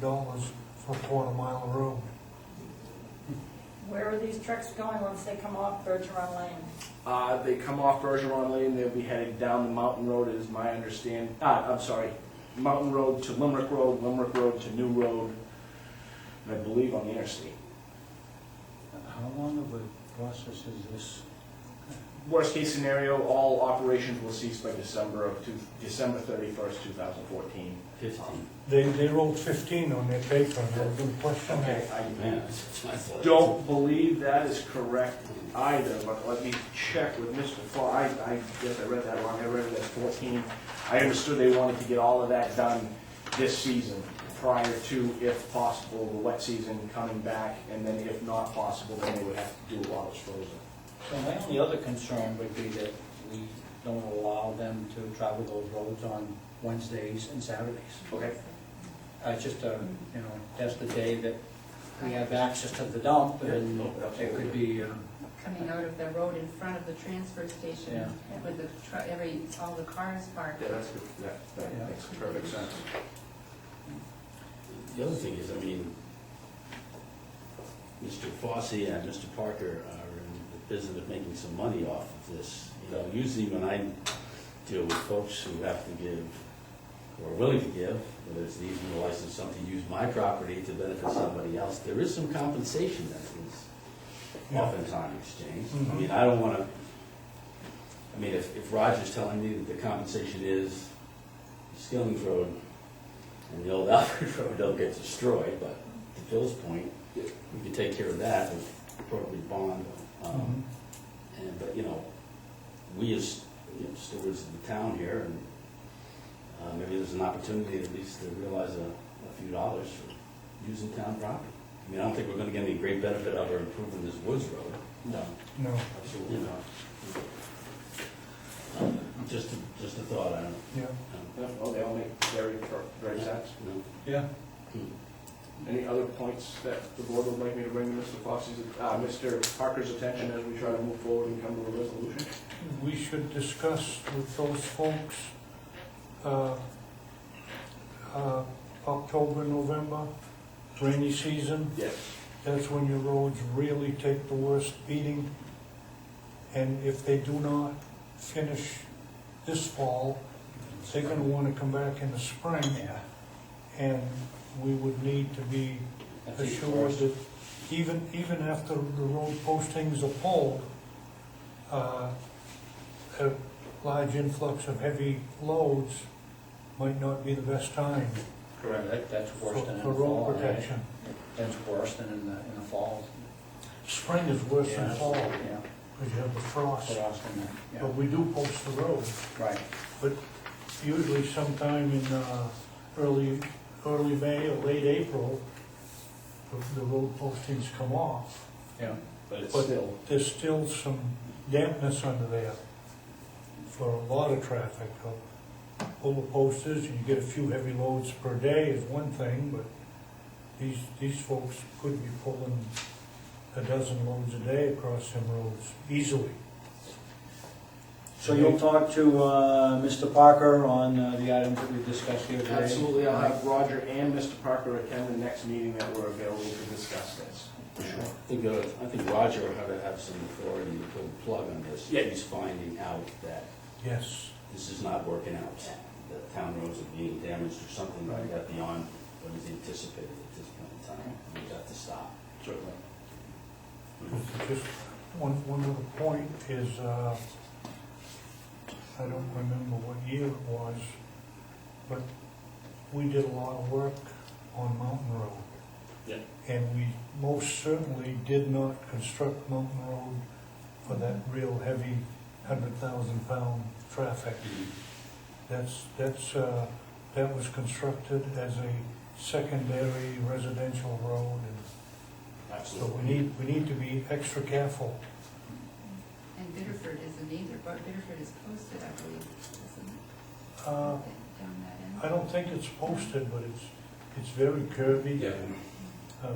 for a quarter-mile of road. Where are these trucks going once they come off Bergeron Lane? They come off Bergeron Lane, they'll be heading down the Mountain Road, is my understanding. Mountain Road to Limerick Road to New Road, and I believe on the interstate. How long of a process is this? Worst case scenario, all operations will cease by December 31st, 2014. 15. They wrote 15 on their paper, and I was gonna question that. Okay, I Man, that's my fault. don't believe that is correct either, but let me check with Mr. Fall. I guess I read that wrong, I read it as 14. I understood they wanted to get all of that done this season, prior to, if possible, the wet season coming back, and then if not possible, then they would have to do it while it's frozen. So my only other concern would be that we don't allow them to travel those roads on Wednesdays and Saturdays. Okay. That's the day that we have access to the dump, and it could be, Coming out of the road in front of the transfer station Yeah. with all the cars parked. Yeah, that's good, that Yeah. makes perfect sense. The other thing is, I mean, Mr. Fossey and Mr. Parker are in the business of making some money off of this. You know, usually when I deal with folks who have to give, or are willing to give, whether it's the easement or license, something to use my property to benefit somebody else, there is some compensation that is oftentimes exchanged. I mean, I don't want to, if Roger's telling me that the compensation is Skilling's Road and the old Alfred Road don't get destroyed, but to Phil's point, we can take care of that with appropriate bond. But we as stewards of the town here, and maybe there's an opportunity at least to realize a few dollars for using town property. I mean, I don't think we're going to get any great benefit out of improving this Woods Road. No. No, Absolutely not. Just a thought. I don't. yeah. Yeah, well, they all make very sense. yeah. Any other points that the board would like me to bring to Mr. Parker's attention as we try to move forward and come to a resolution? We should discuss with those folks, October, November, rainy season. Yes. That's when your roads really take the worst beating. And if they do not finish this fall, they're gonna wanna come back in the spring. Yeah. And we would need to be assured that even after the road postings are pulled, a large influx of heavy loads might not be the best time Correct. That's worse than in the for fall. road right? protection. That's worse than in the fall. Spring is worse than Yeah. fall, Yeah. because you have the frost. Frost in there, yeah. But we do post the road. Right. But usually sometime in early May or late April, the road postings come off. Yeah. But it's But still, there's still some dampness under there for a lot of traffic. Pull the posters, and you get a few heavy loads per day is one thing, but these folks could be pulling a dozen loads a day across them roads easily. So you'll talk to Mr. Parker on the items that we've discussed here today? Absolutely, I'll have Roger and Mr. Parker attend the next meeting that we're available to discuss this. I think Roger ought to have some authority to pull the plug on this. Yeah. He's finding out that Yes. this is not working out, that town roads are being damaged or something like that beyond what is anticipated at this point in time. We've got to stop. Certainly. Just one other point is, I don't remember what year it was, but we did a lot of work on Mountain Road. Yeah. And we most certainly did not construct Mountain Road for that real heavy 100,000-pound traffic. That was constructed as a secondary residential road, and so we need to be extra careful. And Biddeford isn't either, but Biddeford is posted, I believe, isn't it? Uh, Down that end. I don't think it's posted, but it's very curvy. Yeah.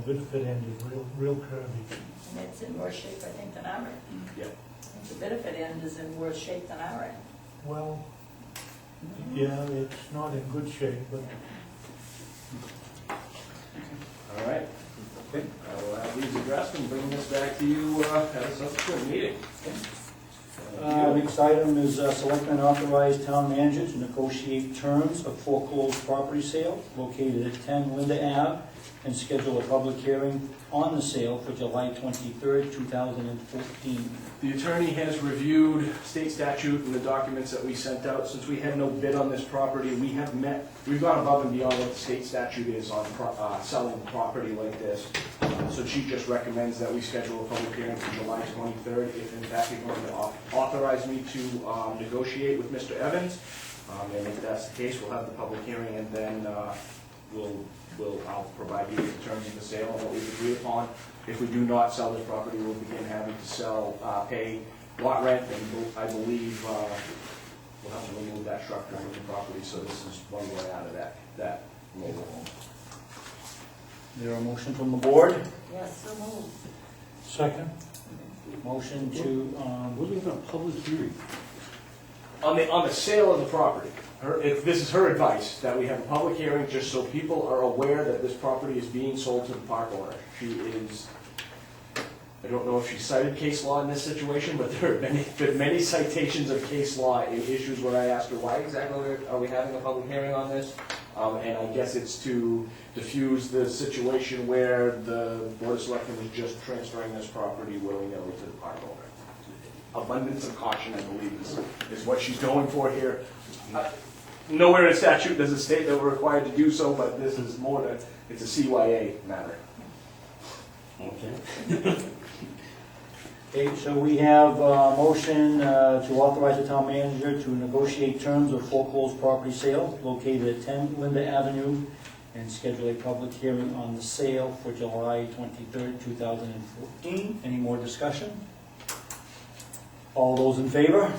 Biddeford end is real curvy. And it's in worse shape, I think, than our end. Yep. I think the Biddeford end is in worse shape than our end. Well, yeah, it's not in good shape, but All right. Okay. I will have these addressed and bring this back to you at a subsequent meeting. Next item is Selectmen authorize town manager to negotiate terms of foreclosed property sale located at 10 Linda Ave and schedule a public hearing on the sale for July 23rd, 2014. The attorney has reviewed state statute and the documents that we sent out. Since we had no bid on this property, we've gone above and beyond what the state statute is on selling property like this. So she just recommends that we schedule a public hearing for July 23rd, if in fact you're going to authorize me to negotiate with Mr. Evans. And if that's the case, we'll have the public hearing, and then I'll provide you with the terms of the sale and what we've agreed upon. If we do not sell this property, we'll begin having to pay lot rent, and I believe we'll have to remove that structure from the property, so this is one way out of that mobile home. Is there a motion from the board? Yes, so moved. second, Motion to, We're looking for a public hearing. On the sale of the property, this is her advice, that we have a public hearing just so people are aware that this property is being sold to the park owner. I don't know if she cited case law in this situation, but there have been many citations of case law in issues where I asked her, why exactly are we having a public hearing on this? And I guess it's to diffuse the situation where the Board of Selectmen is just transferring this property willy-nilly to the park owner. Abundance of caution, I believe, is what she's going for here. Nowhere in statute does it state that we're required to do so, but this is it's a CYA matter. Okay. okay, so we have a motion to authorize the town manager to negotiate terms of foreclosed property sale located at 10 Linda Avenue and schedule a public hearing on the sale for July 23rd, 2014. Any more discussion? All those in favor?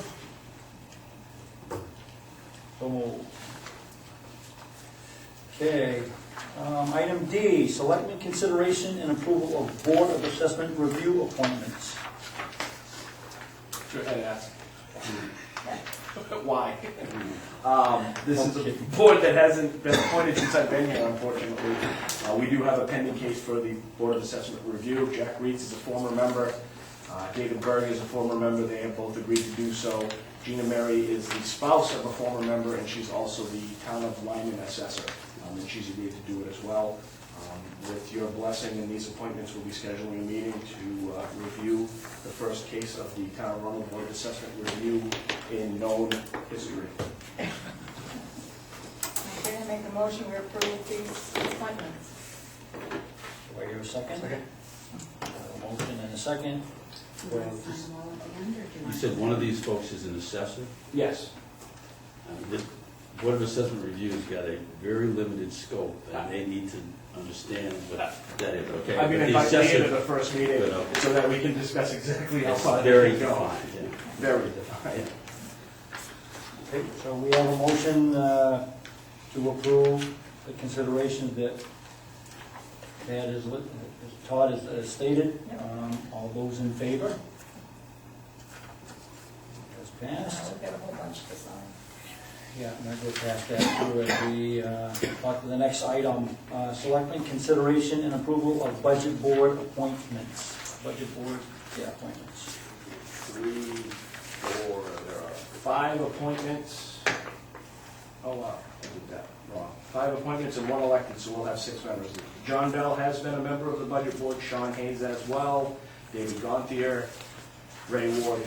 So moved. Okay, item D, selectmen consideration and approval of Board of Assessment review appointments. Sure, I'd ask. Why? This is a board that hasn't been appointed since I've been here, unfortunately. We do have a pending case for the Board of Assessment review. Jack Reitz is a former member. David Berg is a former member. They have both agreed to do so. Gina Mary is the spouse of a former member, and she's also the town of Lyman assessor, and she's agreed to do it as well. With your blessing in these appointments, we'll be scheduling a meeting to review the first case of the Town of Arundel Board of Assessment review in known history. Okay, I make a motion, we approve these appointments. Do I hear a second? Second. A motion and a second. Do you want to sign them all at the end, or do you You want? said one of these folks is an assessor. Yes. The Board of Assessment Review has got a very limited scope, and they need to understand what that is, okay? I've been But the invited to assessor- the first meeting Good, okay. so that we can discuss exactly how It's far very they can go. defined, yeah. Very defined. Okay, so we have a motion to approve the considerations that Todd has stated. All those in favor? That's passed. We've got a whole bunch to sign. Yeah, and I'll go past that too as we talk to the next item. Selectmen consideration and approval of budget board appointments. Budget board, appointments. 3, 4, there are 5 appointments. Oh, wow, I did that wrong. 5 appointments and 1 elected, so we'll have 6 members. John Bell has been a member of the budget board, Sean Hayes as well, David Gontier, Ray Ward.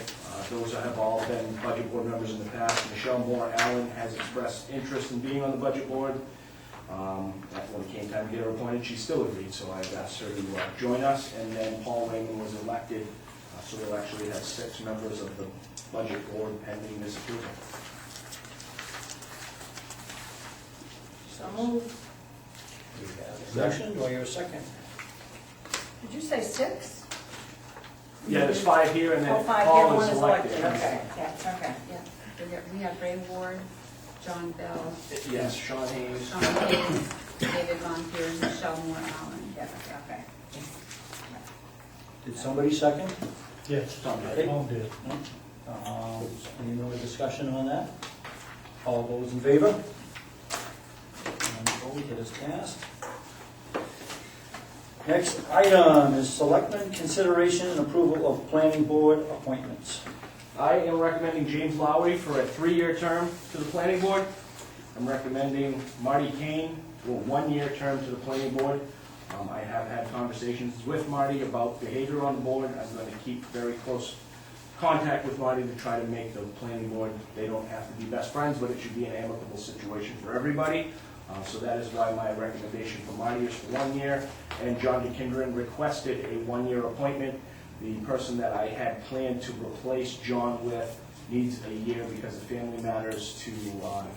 Those have all been budget board members in the past. Michelle Moore Allen has expressed interest in being on the budget board. When it came time to get her appointed, she still agreed, so I've asked her to join us. And then Paul Raymond was elected, so we'll actually have 6 members of the budget board pending this approval. So move. We have a motion, do I hear a second? Did you say 6? Yeah, there's 5 here, and Oh, then 5 here, Paul one is is elected. elected, okay, yeah, okay. Yeah, we have Ray Ward, John Bell, Yes, Sean Hayes. Sean Hayes, David Gontier, and Michelle Moore Allen. Yeah, okay. Did somebody second? Yes, Tom did. Tom did. Any more discussion on that? All those in favor? And opposed, it is passed. Next item is selectmen consideration and approval of planning board appointments. I am recommending James Lowry for a 3-year term to the planning board. I'm recommending Marty Kane for a 1-year term to the planning board. I have had conversations with Marty about behavior on the board. I'm going to keep very close contact with Marty to try to make the planning board, they don't have to be best friends, but it should be an amicable situation for everybody. So that is why my recommendation for Marty is for 1 year. And John DeKindren requested a 1-year appointment. The person that I had planned to replace John with needs a year because of family matters to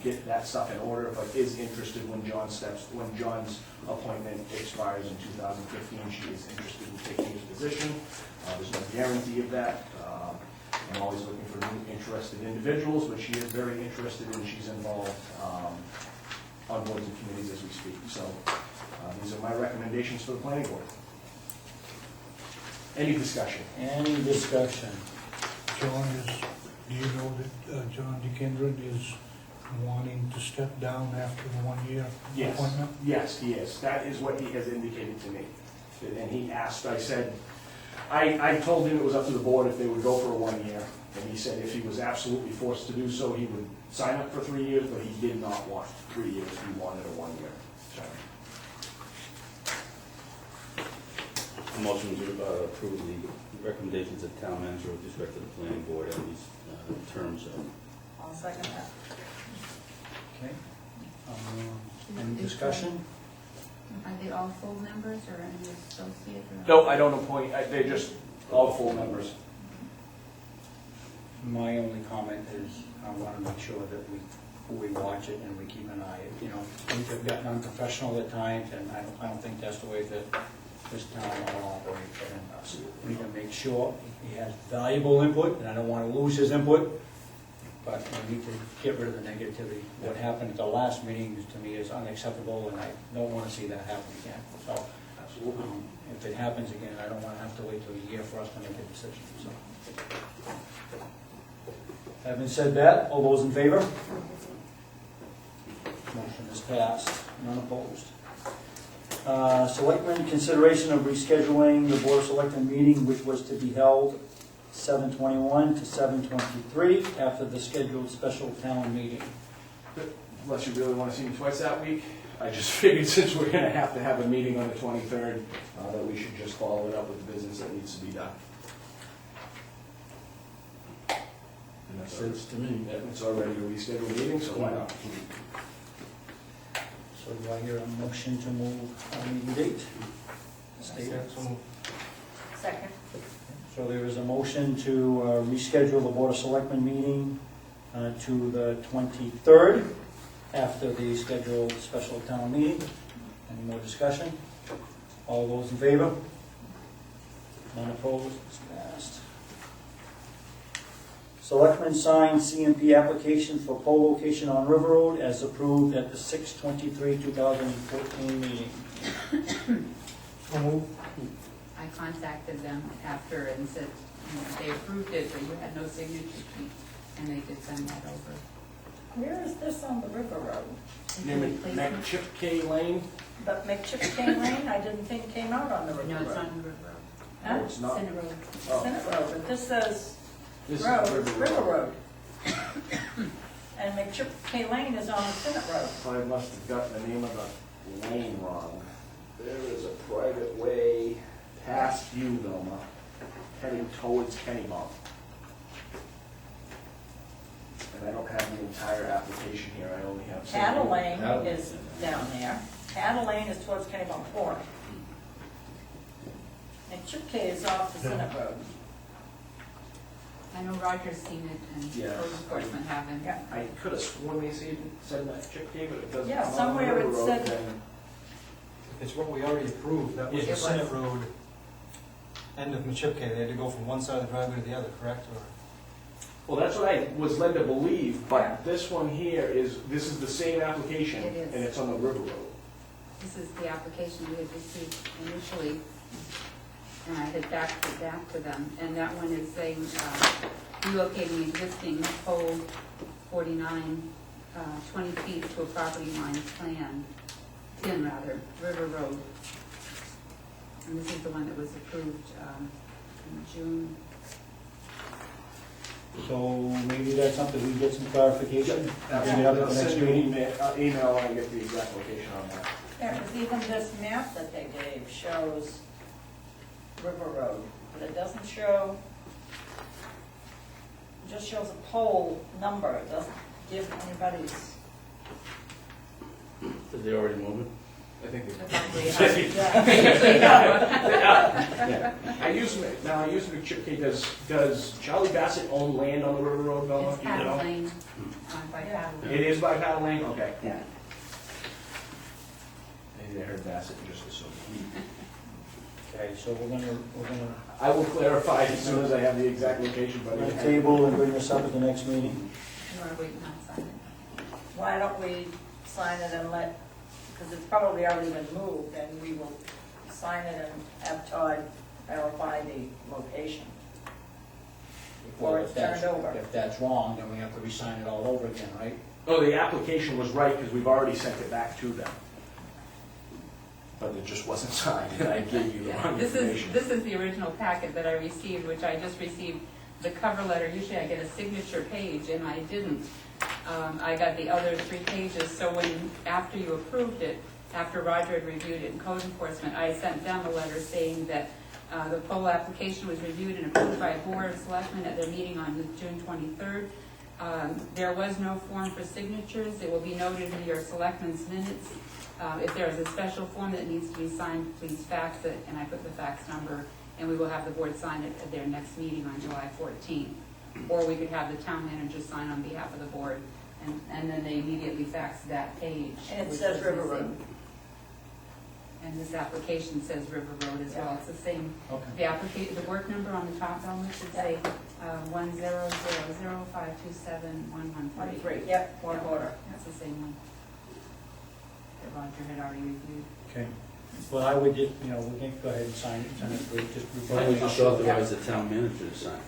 get that stuff in order, but is interested when John's appointment expires in 2015. She is interested in taking his position. There's no guarantee of that. I'm always looking for new interested individuals, but she is very interested and she's involved on boards and committees as we speak. So these are my recommendations for the planning board. Any discussion? Any discussion? John do you know that John DeKindred is wanting to step down after the 1-year Yes. appointment? Yes, he is. That is what he has indicated to me. And he asked, I said, I told him it was up to the board if they would go for a 1 year. And he said if he was absolutely forced to do so, he would sign up for 3 years, but he did not want 3 years. He wanted a 1 year term. A motion to approve the recommendations of town manager with respect to the planning board and these terms of. I'll second that. Okay. Any discussion? Are they all full members or any associate? Or? No, I don't appoint, they're just all full members. My only comment is I want to make sure that we watch it and we keep an eye. You know, things have gotten unprofessional at times, and I don't think that's the way that this town will operate. And we need to make sure he has valuable input, and I don't want to lose his input, but we need to get rid of the negativity. What happened at the last meeting to me is unacceptable, and I don't want to see that happen again. So, Absolutely. if it happens again, I don't want to have to wait till a year for us to make a decision. So. Having said that, all those in favor? Motion is passed, none opposed. Selectmen consideration of rescheduling the Board of Selectmen meeting, which was to be held 7/21 to 7/23 after the scheduled special town meeting. Unless you really want to see me twice that week, I just figured since we're going to have a meeting on the 23rd, that we should just follow it up with the business that needs to be done. And Makes sense to me. it's already a rescheduled meeting, so why not? So do I hear a motion to move our meeting date? Stated. Second. So there is a motion to reschedule the Board of Selectmen meeting to the 23rd after the scheduled special town meeting. Any more discussion? All those in favor? None opposed? It's passed. Selectmen signed CMP application for pole location on River Road as approved at the 6/23/2014 meeting. So move. I contacted them after and said, you know, they approved it, but you had no signature sheet. and they did send that over. Where is this on the River Road? Name it McChipkay Lane? But McChipkay Lane, I didn't think came out on the River No, Road. it's not in River Road. Huh? It's not. Senate Road. Oh, Senate Road, but this says this is road, it's River Road. Road. And McChipkay Lane is on the Senate Road. I must have gotten the name of the lane wrong. There is a private way past you, Velma, heading towards Kennybunk. And I don't have the entire application here, I only have. Cattle Lane Cattle. is down there. Cattle Lane is towards Kennybunk Court. McChipkay is off the Senate Road. I know Roger's seen it and Yeah. code enforcement haven't. Yeah. I could have sworn they said McChipkay, but it doesn't. Yeah, come on somewhere River it Road, said- then- It's what we already approved, that was It the was. Senate Road, end of Machipke, they had to go from one side of the driveway to the other, correct? Or Well, that's what I was led to believe, Yeah. but this one here this is the same application, It is. and it's on the River Road. This is the application we had received initially, and I had faxed it back to them. And that one is saying relocating existing pole 49, 20 feet to a property line plan, 10 rather, River Road. And this is the one that was approved in June. So maybe that's something we can get some clarification, bring it up at I'll the next send you an meeting. email when I get the exact location on that. There is even this map that they gave shows River Road, but it doesn't show, it just shows a pole number, it doesn't give anybody's. Did they already move it? I think The they. property Yeah. I use McChipkay, does Charlie Bassett own land on the River Road, Velma? It's Do you Cattle know? Lane, by Cattle Lane. It is by Cattle Lane, okay. Yeah. Maybe I heard Bassett and just assumed. Okay, so we're gonna I will clarify as soon as I have the exact location, but. run a table and bring this up at the next meeting. You want to wait and not sign it? Why don't we sign it and let, because it's probably already been moved, and we will sign it and have Todd verify the location before it's turned over. If that's wrong, then we have to re-sign it all over again, right? Oh, the application was right, because we've already sent it back to them. But it just wasn't signed, and I gave you the wrong This information. is the original packet that I received, which I just received the cover letter. Usually I get a signature page, and I didn't. I got the other 3 pages, so after you approved it, after Roger had reviewed it in code enforcement, I sent them a letter saying that the poll application was reviewed and approved by a board of selectmen at their meeting on June 23rd. There was no form for signatures. It will be noted in your selectmen's minutes. If there is a special form that needs to be signed, please fax it, and I put the fax number, and we will have the board sign it at their next meeting on July 14th. Or we could have the town manager sign on behalf of the board, and then they immediately fax that page. And it which says is River the same. Road. And this application says River Road as well. It's the same. Okay. The work number on the top element should say 10005271138. 23, yep, one order. That's the same one that Roger had already reviewed. Okay. Well, I would just, we can go ahead and sign it, just Why don't we just authorize the town manager to sign?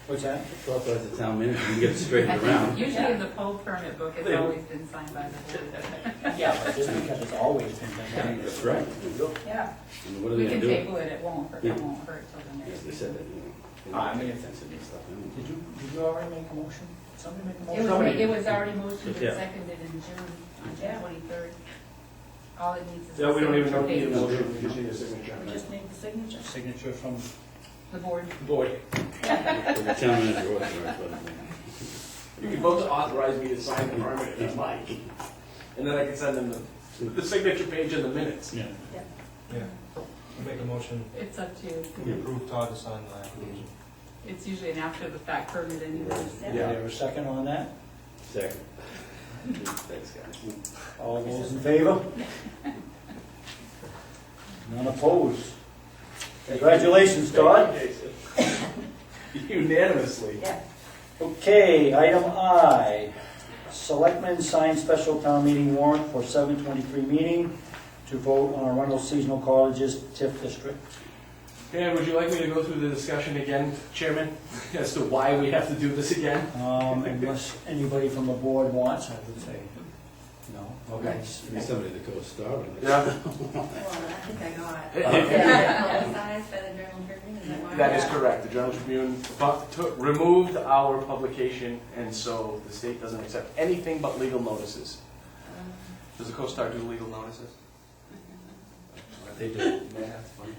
What's that? Just authorize the town manager, you can get it straightened around. Usually in the poll permit book, it's always been signed by the board. Yeah, but just because it's always been done. That's right. Yeah. And what are We they can gonna do? table it, it won't hurt till the Yeah, next they said meeting. that, I mean, if- offensive and stuff. Did you already make a motion? Somebody make a It motion? was already motioned and Yeah. seconded in June, on June Yeah. 23rd. All it needs is. Yeah, we don't even know the signature page. motion, we just need a signature. We just need the signature. Signature from, The board. Boy, The town manager authorized, but you can both authorize me to sign the permit if you'd like. And then I can send them the signature page in the minutes. yeah. Yeah. I make a motion, It's up to you. we approve Todd to sign the application. It's usually an after the fact permit anyways. is there a second on that? Second. Thanks, guys. All those in favor? None opposed? Congratulations, Todd. Unanimously. Yeah. Okay, item I, Selectmen sign special town meeting warrant for 7/23 meeting to vote on Arundel Seasonal College's TIF district. Dan, would you like me to go through the discussion again, Chairman, as to why we have to do this again? Unless anybody from the board wants, I would say no. Okay. Maybe somebody that goes starving. Yeah. Well, I think I got it. It- Publicized by the Journal Tribune, is that why? That is correct. The Journal Tribune removed our publication, and so the state doesn't accept anything but legal notices. Does the CoStar do legal notices? They do. Man, that's funny.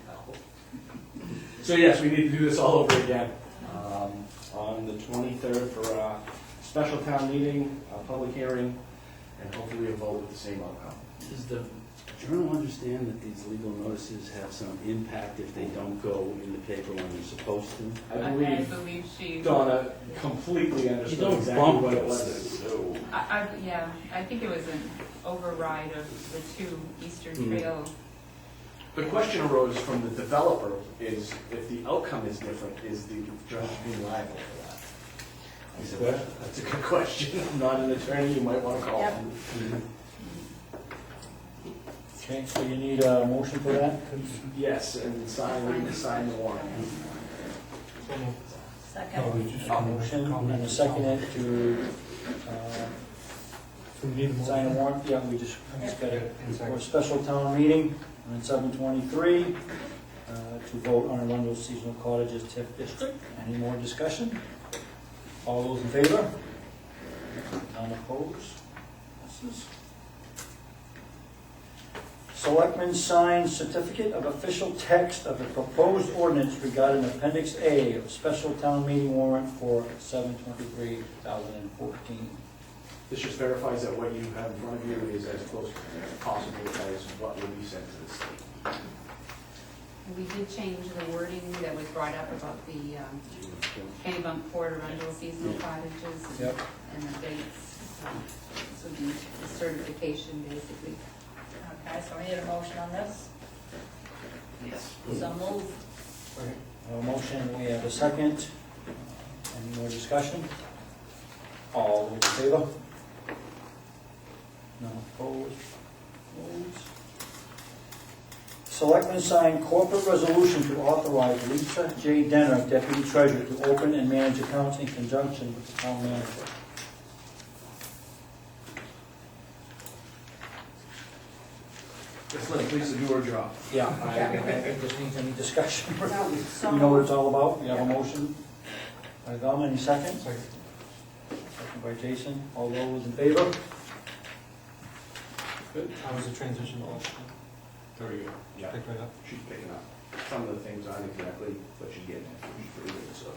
So yes, we need to do this all over again. On the 23rd for a special town meeting, a public hearing, and hopefully a vote with the same outcome. Does the Journal understand that these legal notices have some impact if they don't go in the paper when they're supposed to? I I believe believe she, Donna completely understood don't exactly bump what it those was. So, yeah, I think it was an override of the two Eastern Trail. the question arose from the developer is, if the outcome is different, is the Journal Tribune liable for that? I said, well, that's a good question. I'm not an attorney, you might want to call. Yep. Okay, so you need a motion for that? Yes, and sign the warrant. Second. A motion and a second to sign a warrant. Yeah, we just got it for a special town meeting on 7/23 to vote on Arundel Seasonal Cottages TIF District. Any more discussion? All those in favor? None opposed? Passes. Selectmen sign certificate of official text of the proposed ordinance regarding Appendix A of special town meeting warrant for 7/23/2014. This just verifies that what you have in front of you is as close as possible as what will be sent to the state. We did change the wording that was brought up about the Kennebunk Arundel seasonal cottages Yep. and the dates. So the certification basically. Okay, so I need a motion on this. Yes. So moved. A motion, we have a second. Any more discussion? All those in favor? None opposed? Opposed? Selectmen sign corporate resolution to authorize Lisa J. Denner, Deputy Treasurer, to open and manage accounts in conjunction with the town manager. Just let Lisa do her job. Yeah, I just need any discussion. So You know what it's all about? You have a motion? By Velma, any second? Second. Second by Jason. All those in favor? Good. How was the transition all? Very good. Yeah, Pick right up? she's picking up. Some of the things aren't exactly what she's getting at. She's pretty good, so.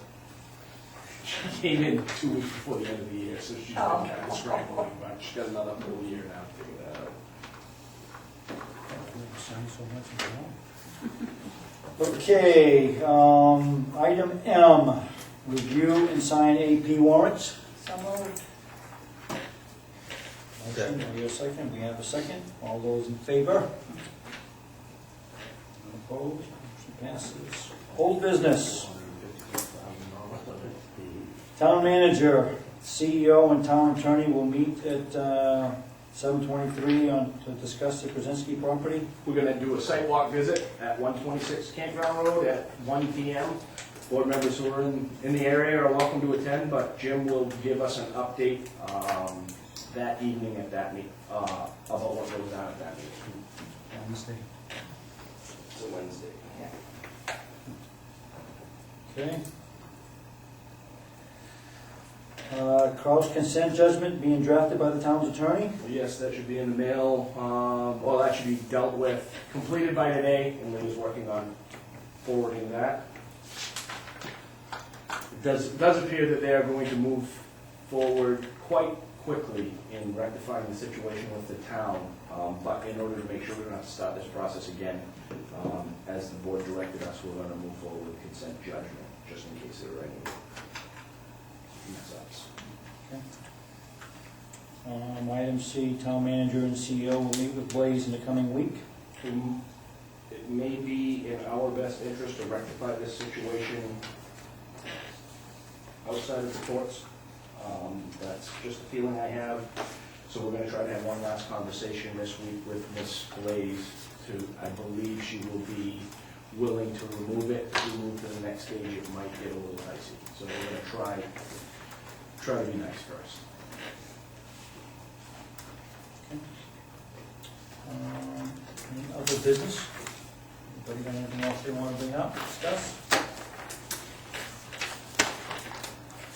She came in 2 weeks before the end of the year, so she's been kind of scrambling, but she's got another full year now to figure that out. Sign so much as well. Okay, item M, review and sign AP warrants. So moved. Motion, we have a second, we have a second. All those in favor? Opposed? Motion passes. Old business. Town manager, CEO, and town attorney will meet at 7:23 to discuss the Krasinski property. We're gonna do a site walk visit at 126 Campground Road at 1 PM. Board members who are in the area are welcome to attend, but Jim will give us an update that evening at that meeting, about what goes on at that meeting. Wednesday. It's a Wednesday. Okay. Kraus consent judgment being drafted by the town's attorney. Yes, that should be in the mail, well, that should be dealt with, completed by today, and Lee is working on forwarding that. It does appear that they are going to move forward quite quickly in rectifying the situation with the town, but in order to make sure we don't have to start this process again, as the board directed us, we're gonna move forward with consent judgment, just in case there are any mess-ups. Item C, town manager and CEO will meet with Blaze in the coming week. It may be in our best interest to rectify this situation outside of the courts. That's just a feeling I have. So we're gonna try to have one last conversation this week with Ms. Blaze I believe she will be willing to remove it. If we move to the next stage, it might get a little dicey. So we're gonna try to be nice first. Any other business? Anybody got anything else they want to bring up, discuss?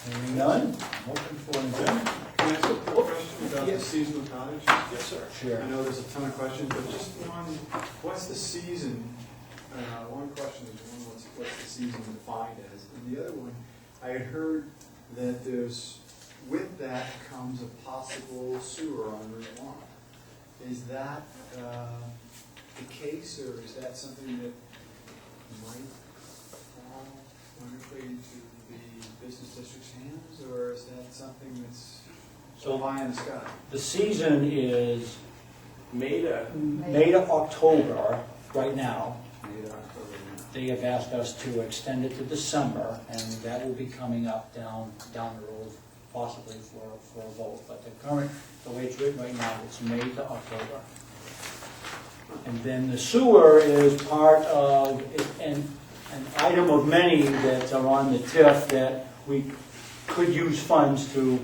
Hearing none, motion for adjournment. Can I ask a quick question about the Yes. seasonal cottage? Yes, sir. Sure. I know there's a ton of questions, but just one, what's the season? One question is, what's the season defined as? And the other one, I had heard that with that comes a possible sewer on Route 1. Is that the case, or is that something that might fall wonderfully into the business district's hands, or is that something that's so high in the sky? The season is May to May to October right now. Maybe October, They have asked us to extend it to December, and that will be coming up down the road, possibly for a vote. But the way it's written right now, it's May to October. And then the sewer is part of an item of many that are on the TIF that we could use funds to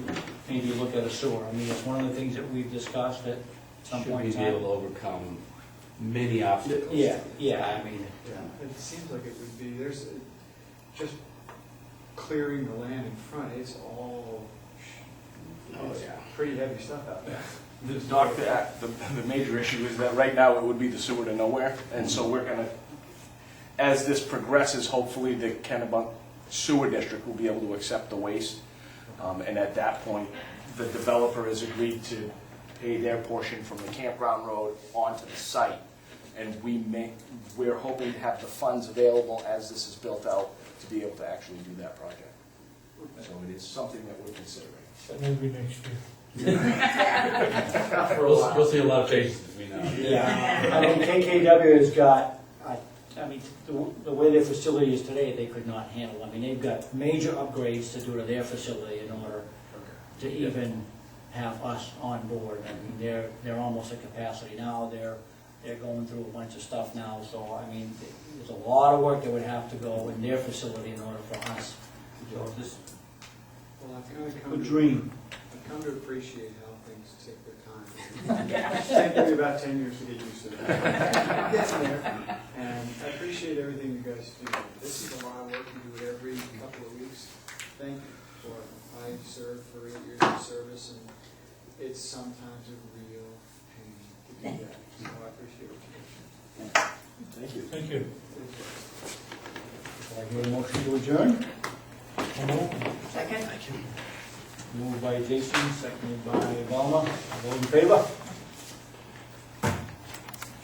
maybe look at a sewer. I mean, it's one of the things that we've discussed at some Should point we in be able time. to overcome many obstacles? Yeah, I mean, Yeah, it seems like it would be, just clearing the land in front, it's all, it's pretty heavy stuff out there. Doc, the major issue is that right now it would be the sewer to nowhere, and so we're gonna, as this progresses, hopefully the Kennebunk Sewer District will be able to accept the waste, and at that point, the developer has agreed to pay their portion from the campground road onto the site, and we're hoping to have the funds available as this is built out to be able to actually do that project. So it is something that we're considering. That will be next year. You'll see a lot of faces between now and then. yeah. I mean, KKW has got, I mean, the way their facility is today, they could not handle. I mean, they've got major upgrades to do to their facility in order to even have us on board. I mean, they're almost at capacity now. They're going through a bunch of stuff now. So, I mean, there's a lot of work that would have to go in their facility in order for us. So this Well, I've kind of is a come dream. I've come to appreciate how things take their time. It's taken me about 10 years to get used to that. I'm getting there, and I appreciate everything you guys do. This is a lot of work, you do it every couple of weeks. Thank you for it. I served for 8 years of service, and it's sometimes a real pain to do that. So I appreciate what you do. Thank you. Thank you. I hear a motion to adjourn. Second? Moved by Jason, seconded by Velma. All those in favor?